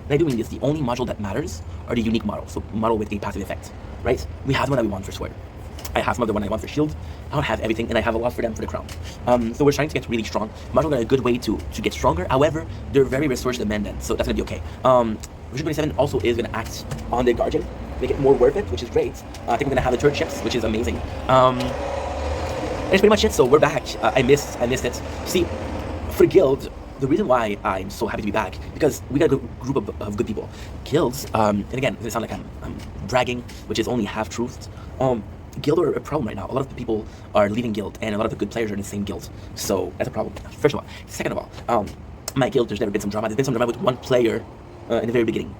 module that matters are the unique models. So model with a passive effect, right? We have the one that we want for sword. I have some of the one I want for shield. I don't have everything, and I have a lot for them for the crown. So we're trying to get really strong. Module got a good way to get stronger. However, they're very resource dependent, so that's gonna be okay. version 27 also is going to act on the Guardian, make it more worth it, which is great. I think we're going to have the third ships, which is amazing. And it's pretty much it. So we're back. I missed it. See, for Guild, the reason why I'm so happy to be back, because we got a good group of good people. Guilds, and again, it sounds like I'm bragging, which is only half truth. Guild are a problem right now. A lot of the people are leaving Guild, and a lot of the good players are in the same Guild. So that's a problem. First of all. Second of all, my Guild, there's never been some drama. There's been some drama with one player in the very beginning.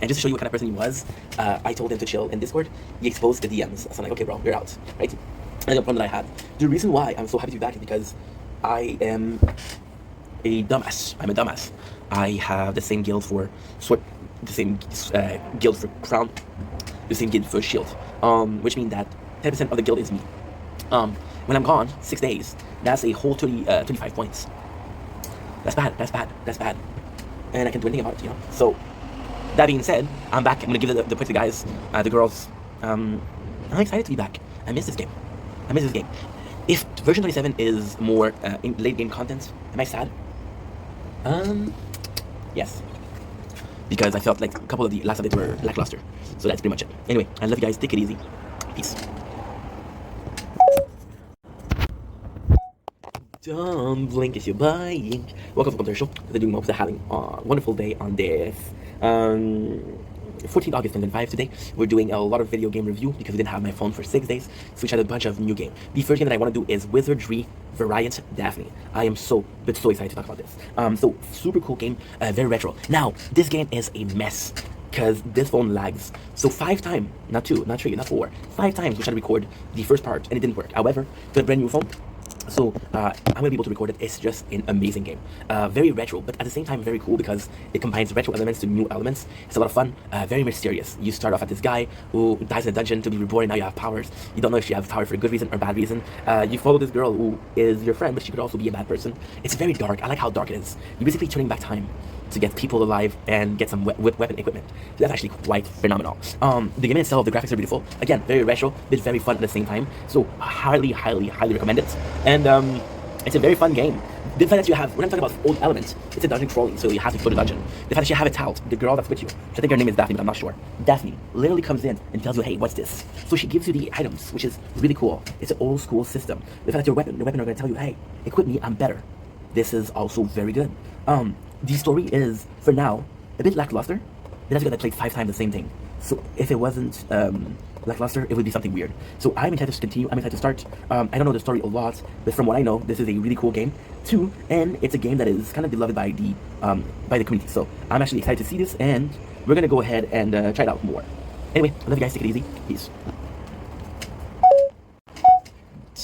And just to show you what kind of person he was, I told him to chill in Discord. He exposed the DMs. So I'm like, okay, bro, you're out, right? And the problem that I had. The reason why I'm so happy to be back is because I am a dumbass. I'm a dumbass. I have the same guild for sword, the same guild for crown, the same guild for shield. Which means that 10% of the guild is me. When I'm gone, 6 days, that's a whole 25 points. That's bad. And I can do anything about it, you know? So, that being said, I'm back. I'm gonna give the points to the guys, the girls. I'm excited to be back. I miss this game. If version 27 is more in late game content, am I sad? Yes. Because I felt like a couple of the last updates were lackluster. So that's pretty much it. Anyway, I love you guys. Take it easy. Peace. Don't blink if you're buying. Welcome to Commercial. They're doing most of having a wonderful day on this. 14th August 2025 today. We're doing a lot of video game review because we didn't have my phone for 6 days, so we tried a bunch of new game. The first game that I want to do is Wizardry Variant Daphne. I am so excited to talk about this. So super cool game, very retro. Now, this game is a mess because this phone lags. So 5 times, not 2, not 3, not 4, 5 times we tried to record the first part and it didn't work. However, with a brand new phone, so I'm gonna be able to record it. It's just an amazing game, very retro, but at the same time very cool because it combines retro elements to new elements. It's a lot of fun, very mysterious. You start off at this guy who dies in a dungeon to be reborn. Now you have powers. You don't know if you have power for a good reason or bad reason. You follow this girl who is your friend, but she could also be a bad person. It's very dark. I like how dark it is. You're basically turning back time to get people alive and get some weapon equipment. So that's actually quite phenomenal. The game itself, the graphics are beautiful. Again, very retro, but very fun at the same time. So highly recommend it. And it's a very fun game. The fact that you have, when I'm talking about old elements, it's a dungeon crawling, so you have to go to dungeon. The fact that you have a tout, the girl that's with you, which I think her name is Daphne, but I'm not sure. Daphne literally comes in and tells you, hey, what's this? So she gives you the items, which is really cool. It's an old school system. The fact that your weapon are going to tell you, hey, equip me, I'm better. This is also very good. The story is, for now, a bit lackluster. It has got to play 5 times the same thing. So if it wasn't lackluster, it would be something weird. So I'm excited to continue. I'm excited to start. I don't know the story a lot, but from what I know, this is a really cool game too, and it's a game that is kind of beloved by the community. So I'm actually excited to see this, and we're gonna go ahead and try it out more. Anyway, I love you guys. Take it easy. Peace.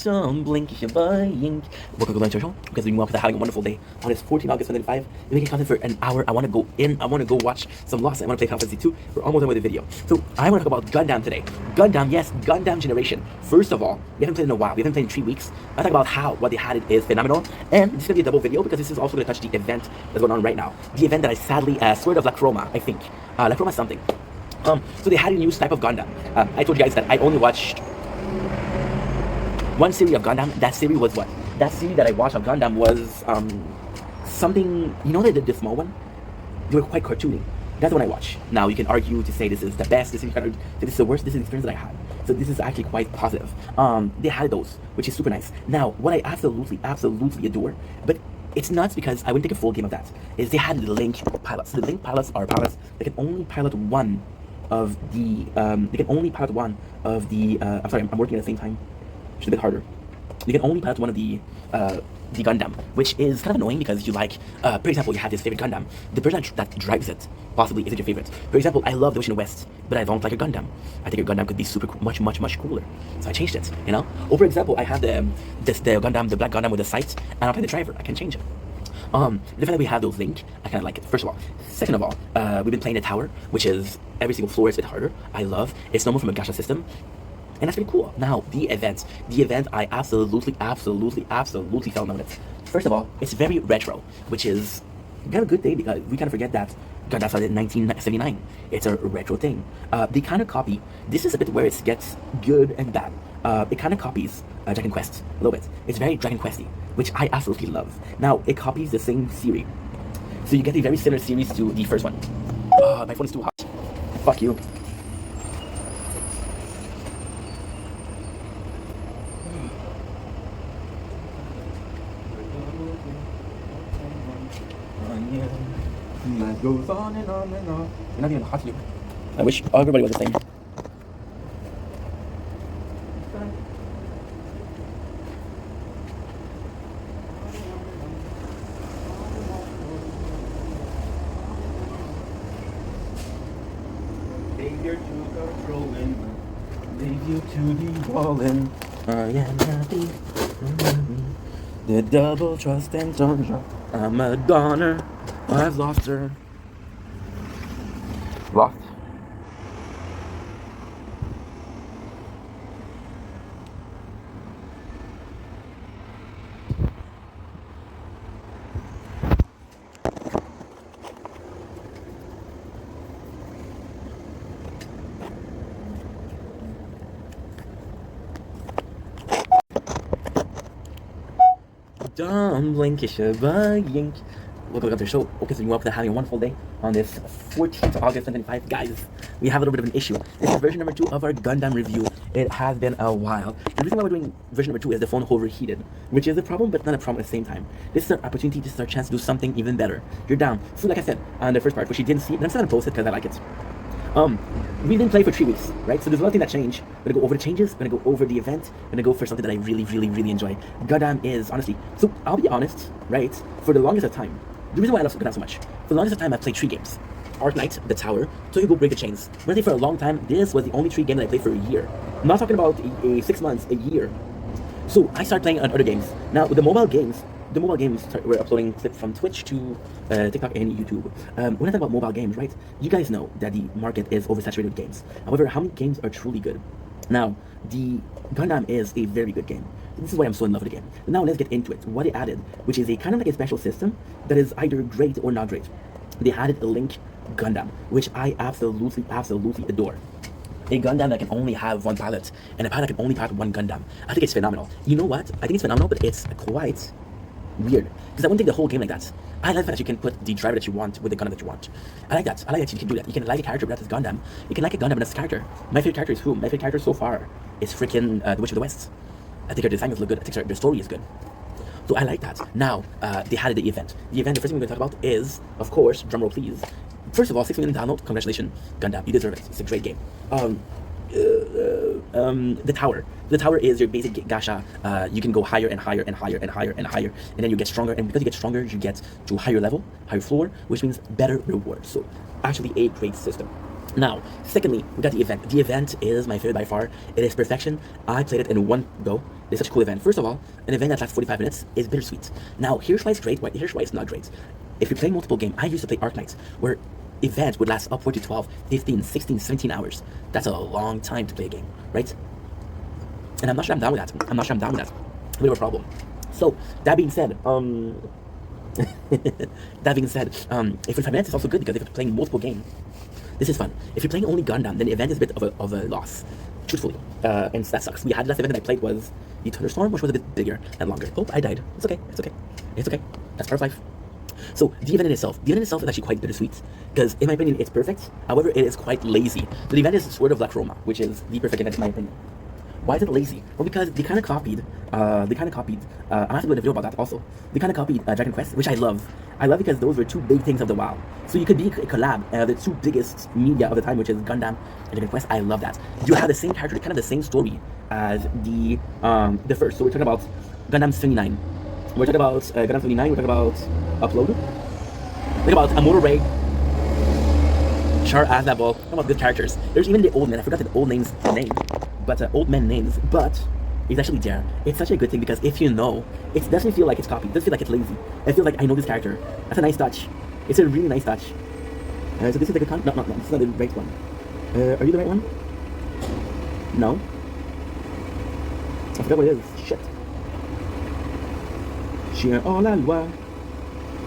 Don't blink if you're buying. Welcome to Lunch Social, because we are having a wonderful day on this 14th August 2025. We're making content for an hour. I want to go in. I want to go watch some Lost. I want to play Final Fantasy 2. We're almost done with the video. So I want to talk about Gundam today. Gundam, yes, Gundam Generation. First of all, we haven't played in a while. We haven't played in 3 weeks. I talk about how what they had is phenomenal. And this is going to be a double video because this is also going to touch the event that's going on right now. The event that I sadly, Sword of La Chroma, I think. La Chroma something. So they had a new type of Gundam. I told you guys that I only watched one series of Gundam. That series was what? That series that I watched of Gundam was something, you know, they did the small one? They were quite cartoony. That's the one I watched. Now you can argue to say this is the best, this is the worst, this is the experience that I had. So this is actually quite positive. They had those, which is super nice. Now, what I absolutely adore, but it's nuts because I wouldn't take a full game of that, is they had the Link pilots. The Link pilots are pilots that can only pilot one of the, I'm sorry, I'm working at the same time. It's a bit harder. You can only pilot one of the Gundam, which is kind of annoying because you like, for example, you have this favorite Gundam. The person that drives it possibly isn't your favorite. For example, I love the Ocean West, but I don't like a Gundam. I think a Gundam could be super cool, much cooler. So I changed it, you know? Or for example, I have the Gundam, the black Gundam with the sights, and I'll play the driver. I can change it. The fact that we have those Link, I kind of like it, first of all. Second of all, we've been playing the tower, which is every single floor is a bit harder. I love. It's normal from a gacha system. And that's pretty cool. Now, the event I absolutely fell in love with. First of all, it's very retro, which is kind of a good thing because we kind of forget that Gundam started in 1979. It's a retro thing. They kind of copy, this is a bit where it gets good and bad. It kind of copies Dragon Quest a little bit. It's very Dragon Questy, which I absolutely love. Now, it copies the same series. So you get a very similar series to the first one. My phone is too hot. Fuck you.
Life goes on and on and on.
You're not even hot here. I wish everybody was the same.
Failure to controlling, leave you to the fallen.
I am happy.
The double trust and tundra.
I'm a goner. I've lost her.
Lost?
Dumpling, yink. Welcome to the show. Okay, so you up to having a wonderful day on this 14th of August 2025. Guys, we have a little bit of an issue. This is version number 2 of our Gundam review. It has been a while. The reason why we're doing version number 2 is the phone overheated, which is a problem, but not a problem at the same time. This is our opportunity, this is our chance to do something even better. You're down. So like I said on the first part, which you didn't see, but I'm still gonna post it because I like it. We didn't play for 3 weeks, right? So there's one thing that changed. We're gonna go over the changes, we're gonna go over the event, we're gonna go for something that I really, really, really enjoy. Gundam is, honestly, so I'll be honest, right? For the longest of time, the reason why I love Gundam so much, for the longest of time, I played 3 games. Arknight, The Tower, So You Go Break the Chains. When I say for a long time, this was the only 3 games that I played for a year. I'm not talking about a 6 months, a year. So I started playing on other games. Now, with the mobile games we're uploading clips from Twitch to TikTok and YouTube. When I talk about mobile games, right, you guys know that the market is oversaturated with games. However, how many games are truly good? Now, the Gundam is a very good game. This is why I'm so in love with the game. Now let's get into it. What they added, which is a kind of like a special system that is either great or not great. They added a Link Gundam, which I absolutely, absolutely adore. A Gundam that can only have one pilot, and a pilot that can only pilot one Gundam. I think it's phenomenal. You know what? I think it's phenomenal, but it's quite weird, because I wouldn't take the whole game like that. I like the fact that you can put the driver that you want with the Gundam that you want. I like that. I like that you can do that. You can like a character, but that's Gundam. You can like a Gundam, but that's a character. My favorite character is who? My favorite character so far is freaking The Witch of the West. I think her designs look good. I think their story is good. So I like that. Now, they had the event. The event, the first thing we're going to talk about is, of course, drumroll please. First of all, 6 million download. Congratulations, Gundam. You deserve it. It's a great game. The Tower. The Tower is your basic gacha. You can go higher and higher and higher and higher and higher, and then you get stronger. And because you get stronger, you get to higher level, higher floor, which means better rewards. So, actually, a great system. Now, secondly, we got the event. The event is my favorite by far. It is perfection. I played it in one go. It's such a cool event. First of all, an event that lasts 45 minutes is bittersweet. Now, here's why it's great. Here's why it's not great. If you play multiple games, I used to play Arknight, where events would last upward to 12, 15, 16, 17 hours. That's a long time to play a game, right? And I'm not sure I'm down with that. I'm not sure I'm down with that. A bit of a problem. So, that being said, if 45 minutes is also good because if you're playing multiple games, this is fun. If you're playing only Gundam, then the event is a bit of a loss, truthfully. And that sucks. We had the last event that I played was the Thunderstorm, which was a bit bigger and longer. Oh, I died. It's okay. It's okay. It's okay. That's part of life. So the event in itself is actually quite bittersweet because, in my opinion, it's perfect. However, it is quite lazy. So the event is Sword of Black Roma, which is the perfect event in my opinion. Why is it lazy? Well, because they kind of copied. I'm gonna have to do a video about that also. They kind of copied Dragon Quest, which I love. I love because those were 2 big things of the WoW. So you could be a collab, the 2 biggest media of the time, which is Gundam and Dragon Quest. I love that. You have the same character, kind of the same story as the first. So we're talking about Gundam 79. We're talking about Gundam 79. We're talking about Upload. We're talking about Amuro Ray, Char Aznavour. Talking about good characters. There's even the old men. I forgot the old names. But old men names, but it's actually there. It's such a good thing because if you know, it doesn't feel like it's copied. It doesn't feel like it's lazy. It feels like I know this character. That's a nice touch. It's a really nice touch. So this is like a no, this is not the right one. Are you the right one? No. I forgot what it is. Shit. Cheer all la loi.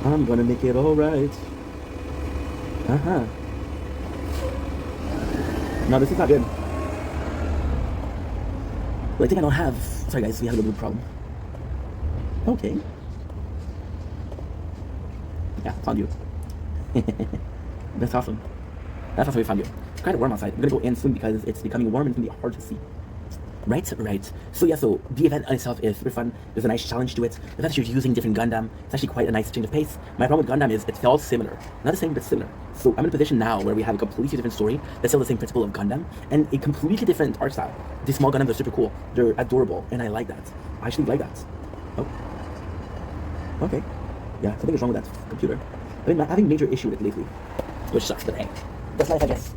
I'm gonna make it alright. No, this is not good. Well, I think I don't have... Sorry guys, we have a little bit of a problem. Okay. Yeah, it's on you. That's awesome. That's awesome we found you. It's kind of warm outside. I'm gonna go in soon because it's becoming warm and it's gonna be hard to see. Right. So yeah, so the event in itself is super fun. There's a nice challenge to it. The fact that you're using different Gundam, it's actually quite a nice change of pace. My problem with Gundam is it felt similar. Not the same, but similar. So I'm in a position now where we have a completely different story that's still the same principle of Gundam and a completely different art style. These small Gundams are super cool. They're adorable, and I like that. I actually like that. Oh. Okay. Yeah, something is wrong with that computer. I've been having major issue with it lately, which sucks, but hey, that's life, I guess.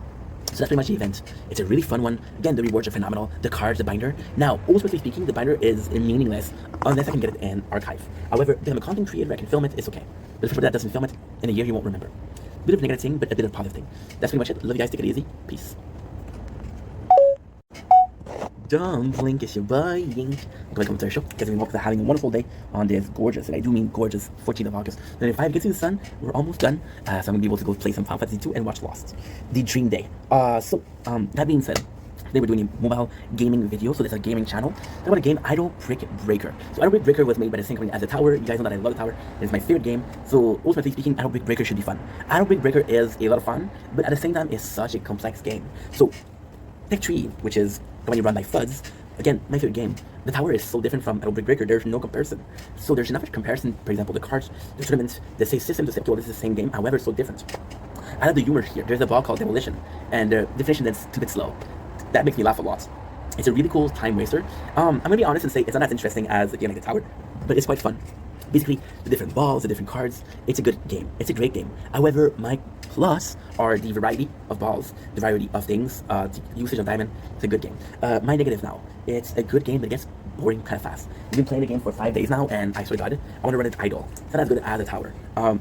So that's pretty much the event. It's a really fun one. Again, the rewards are phenomenal. The cards, the binder. Now, ultimately speaking, the binder is meaningless unless I can get it in archive. However, if I'm a content creator, I can film it, it's okay. But if that doesn't film it, in a year you won't remember. Bit of a negative thing, but a bit of a positive thing. That's pretty much it. Love you guys, take it easy. Peace. Dumb Blink is your boy Yink. Welcome to our show. Guys, we are having a wonderful day on this gorgeous, and I do mean gorgeous, 14th of August. Then if I get to the sun, we're almost done. So I'm gonna be able to go play some Final Fantasy 2 and watch Lost. The dream day. That being said, today we're doing a mobile gaming video, so there's a gaming channel. Talk about a game, Idle Brick Breaker. So Idle Brick Breaker was made by the same company as The Tower. You guys know that I love The Tower. It's my favorite game. So ultimately speaking, Idle Brick Breaker should be fun. Idle Brick Breaker is a lot of fun, but at the same time, it's such a complex game. So Tech Tree, which is the one you run by FUDs. Again, my favorite game. The Tower is so different from Idle Brick Breaker, there's no comparison. So there's enough comparison, for example, the cards, the tournaments, the same system to say, okay, well, this is the same game, however, it's so different. I love the humor here. There's a ball called Demolition, and the definition that's a bit slow. That makes me laugh a lot. It's a really cool time waster. I'm gonna be honest and say it's not as interesting as a game like The Tower, but it's quite fun. Basically, the different balls, the different cards, it's a good game. It's a great game. However, my plus are the variety of balls, the variety of things, the usage of diamond. It's a good game. My negative now, it's a good game, but it gets boring kind of fast. We've been playing the game for 5 days now, and I swear to God, I want to run it idle. It's not as good as The Tower.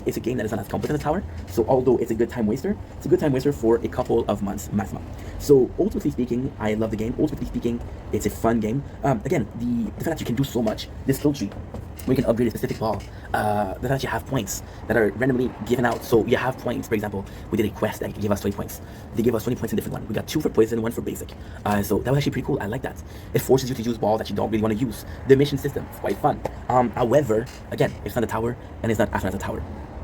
It's a game that is not as complex as The Tower, so although it's a good time waster, it's a good time waster for a couple of months maximum. So ultimately speaking, I love the game. Ultimately speaking, it's a fun game. Again, the fact that you can do so much, this skill tree, where you can upgrade a specific ball, the fact that you have points that are randomly given out. So you have points, for example, we did a quest that gave us 20 points. They gave us 20 points in different one. We got 2 for poison, 1 for basic. So that was actually pretty cool. I like that. It forces you to use balls that you don't really want to use. The mission system is quite fun. However, again, it's not a tower, and it's not as fun as a tower.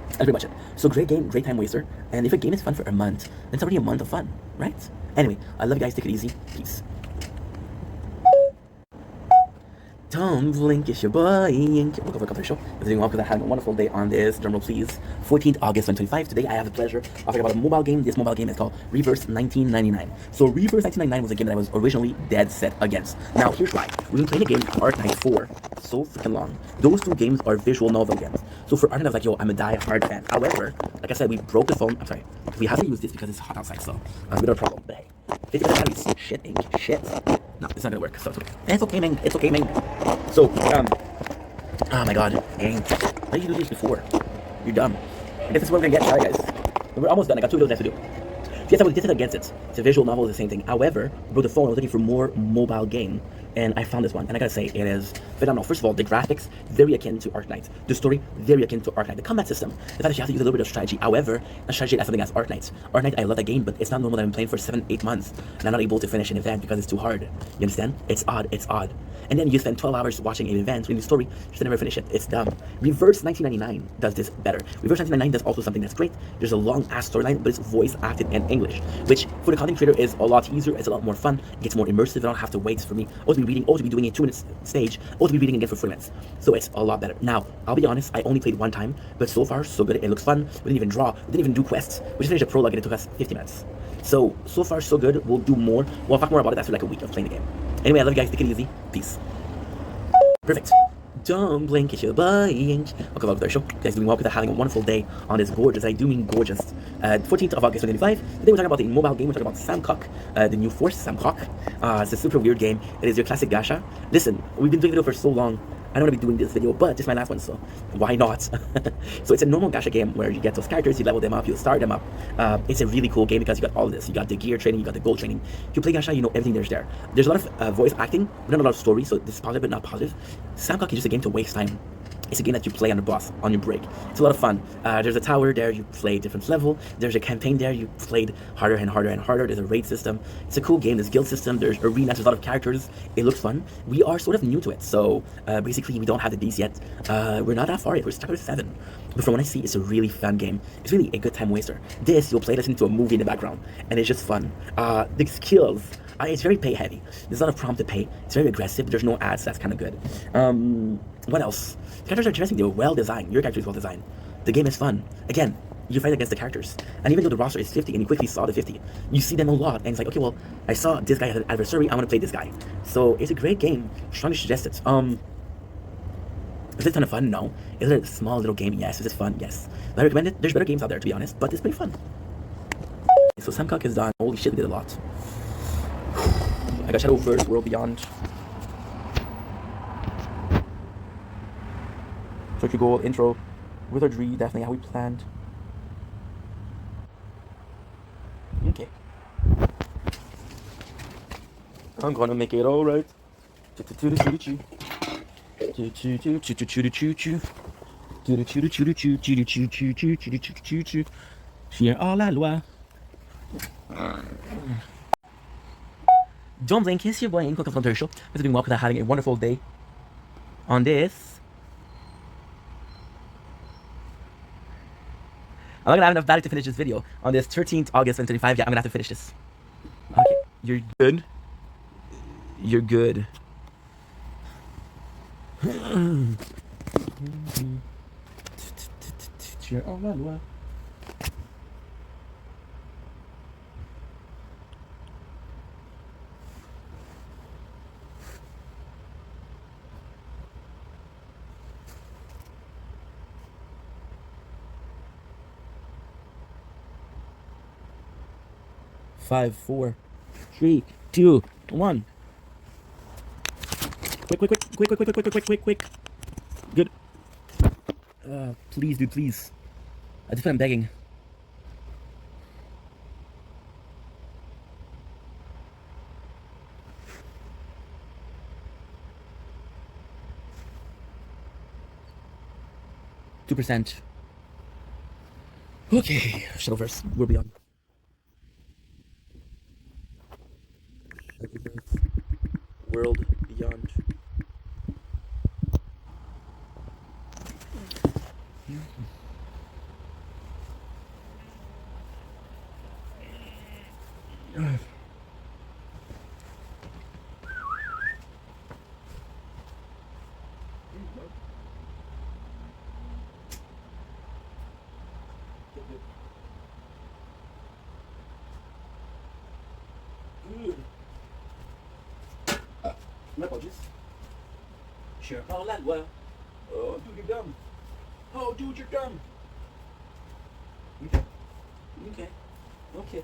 That's pretty much it. So great game, great time waster. And if a game is fun for a month, then it's already a month of fun, right? Anyway, I love you guys. Take it easy. Peace. Don't blink, it's your boy Yink. Welcome to the show. As you welcome to having a wonderful day on this, drumroll please, 14th August 2025. Today I have the pleasure of talking about a mobile game. This mobile game is called Reverse 1999. So Reverse 1999 was a game that I was originally dead set against. Now here's why. We've been playing a game, Arknight 4, so freaking long. Those 2 games are visual novel games. So for Arknight I was like, yo, I'm a die-hard fan. However, like I said, we broke the phone. I'm sorry. We have to use this because it's hot outside, so we don't have a problem. But hey, 50% batteries. Shit, ink. Shit. No, it's not gonna work, so it's okay. It's okay, Ming. It's okay, Ming. So, oh my god, dang. Why did you do this before? You're dumb. I guess this is what we're gonna get. Sorry, guys. We're almost done. I got 2 videos left to do. Yes, I was distant against it. It's a visual novel, it's the same thing. However, I broke the phone, I was looking for more mobile game, and I found this one, and I gotta say, it is phenomenal. First of all, the graphics, very akin to Arknight. The story, very akin to Arknight. The combat system, the fact that you have to use a little bit of strategy. However, not strategy as something as Arknight. Arknight, I love that game, but it's not normal that I'm playing for 7-8 months, and I'm not able to finish an event because it's too hard. You understand? It's odd, it's odd. And then you spend 12 hours watching an event, reading the story, you should never finish it. It's dumb. Reverse 1999 does this better. Reverse 1999 does also something that's great. There's a long-ass storyline, but it's voice acted in English, which for the content creator is a lot easier, it's a lot more fun, it gets more immersive, I don't have to wait for me, or to be reading, or to be doing a 2-minute stage, or to be reading again for 4 minutes. So it's a lot better. Now, I'll be honest, I only played 1 time, but so far, so good. It looks fun. We didn't even draw, we didn't even do quests. We just finished a prologue and it took us 50 minutes. So far, so good. We'll do more. We'll talk more about it after like a week of playing the game. Anyway, I love you guys. Take it easy. Peace. Perfect. Don't blink, it's your boy Yink. Welcome back to our show. You guys doing well because having a wonderful day on this gorgeous, I do mean gorgeous, 14th of August 2025. Today we're talking about the mobile game. We're talking about Samcock, the new Force Samcock. It's a super weird game. It is your classic gacha. Listen, we've been doing video for so long. I don't want to be doing this video, but this is my last one, so why not? So it's a normal gacha game where you get those characters, you level them up, you start them up. It's a really cool game because you got all this. You got the gear training, you got the gold training. If you play gacha, you know everything there's there. There's a lot of voice acting, but not a lot of story, so this is positive but not positive. Samcock is just a game to waste time. It's a game that you play on the boss, on your break. It's a lot of fun. There's a tower there, you play different level. There's a campaign there, you played harder and harder and harder. There's a raid system. It's a cool game. There's guild system, there's arenas, there's a lot of characters. It looks fun. We are sort of new to it, so basically we don't have the Ds yet. We're not that far yet, we're chapter 7. But from what I see, it's a really fun game. It's really a good time waster. This, you'll play this into a movie in the background, and it's just fun. The skills, it's very pay heavy. There's a lot of prompt to pay. It's very aggressive, but there's no ads, so that's kind of good. What else? The characters are interesting, they're well designed. Your character is well designed. The game is fun. Again, you fight against the characters. And even though the roster is 50 and you quickly saw the 50, you see them a lot, and it's like, okay, well, I saw this guy as an adversary, I want to play this guy. So it's a great game. Strongly suggest it. Is it a ton of fun? No. Is it a small little game? Yes. Is it fun? Yes. I recommend it. There's better games out there, to be honest, but it's pretty fun. So Samcock is done. Holy shit, we did a lot. I got Shadow first, World Beyond. Search your goal, intro, Wizardry, definitely how we planned. Okay. I'm gonna make it alright. Chien hors la loi. Don't blink, kiss your boy, and welcome to the show. We're doing welcome to having a wonderful day on this. I'm not gonna have enough battery to finish this video on this 13th August 2025. Yeah, I'm gonna have to finish this. Okay, you're good. You're good. Five, 4, 3, 2, 1. Quick. Good. Please, dude, please. I just feel I'm begging. %. Okay, Shadowverse, we're beyond. World beyond. My apologies. Sure. Oh, lad, well. Oh, dude, you're dumb. Oh, dude, you're dumb. Okay. Okay.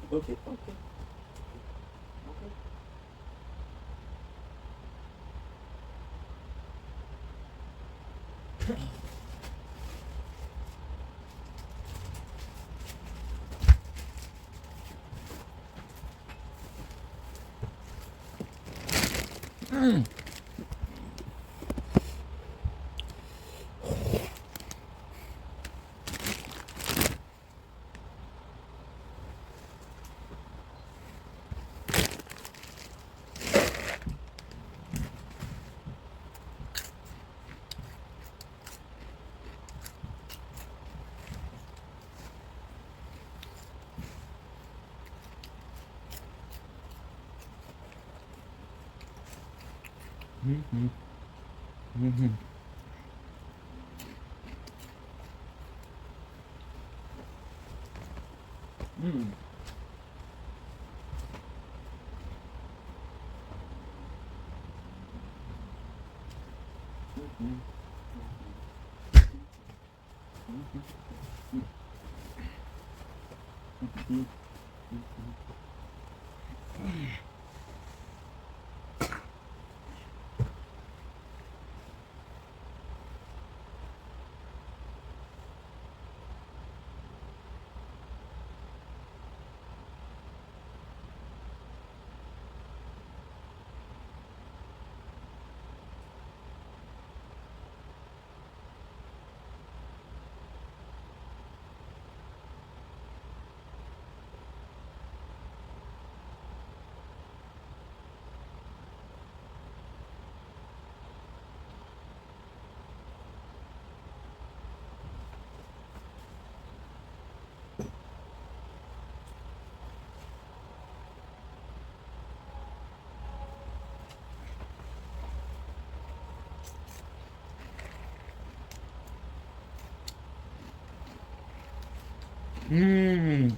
Mmm.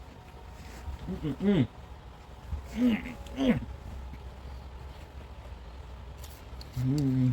Mmm.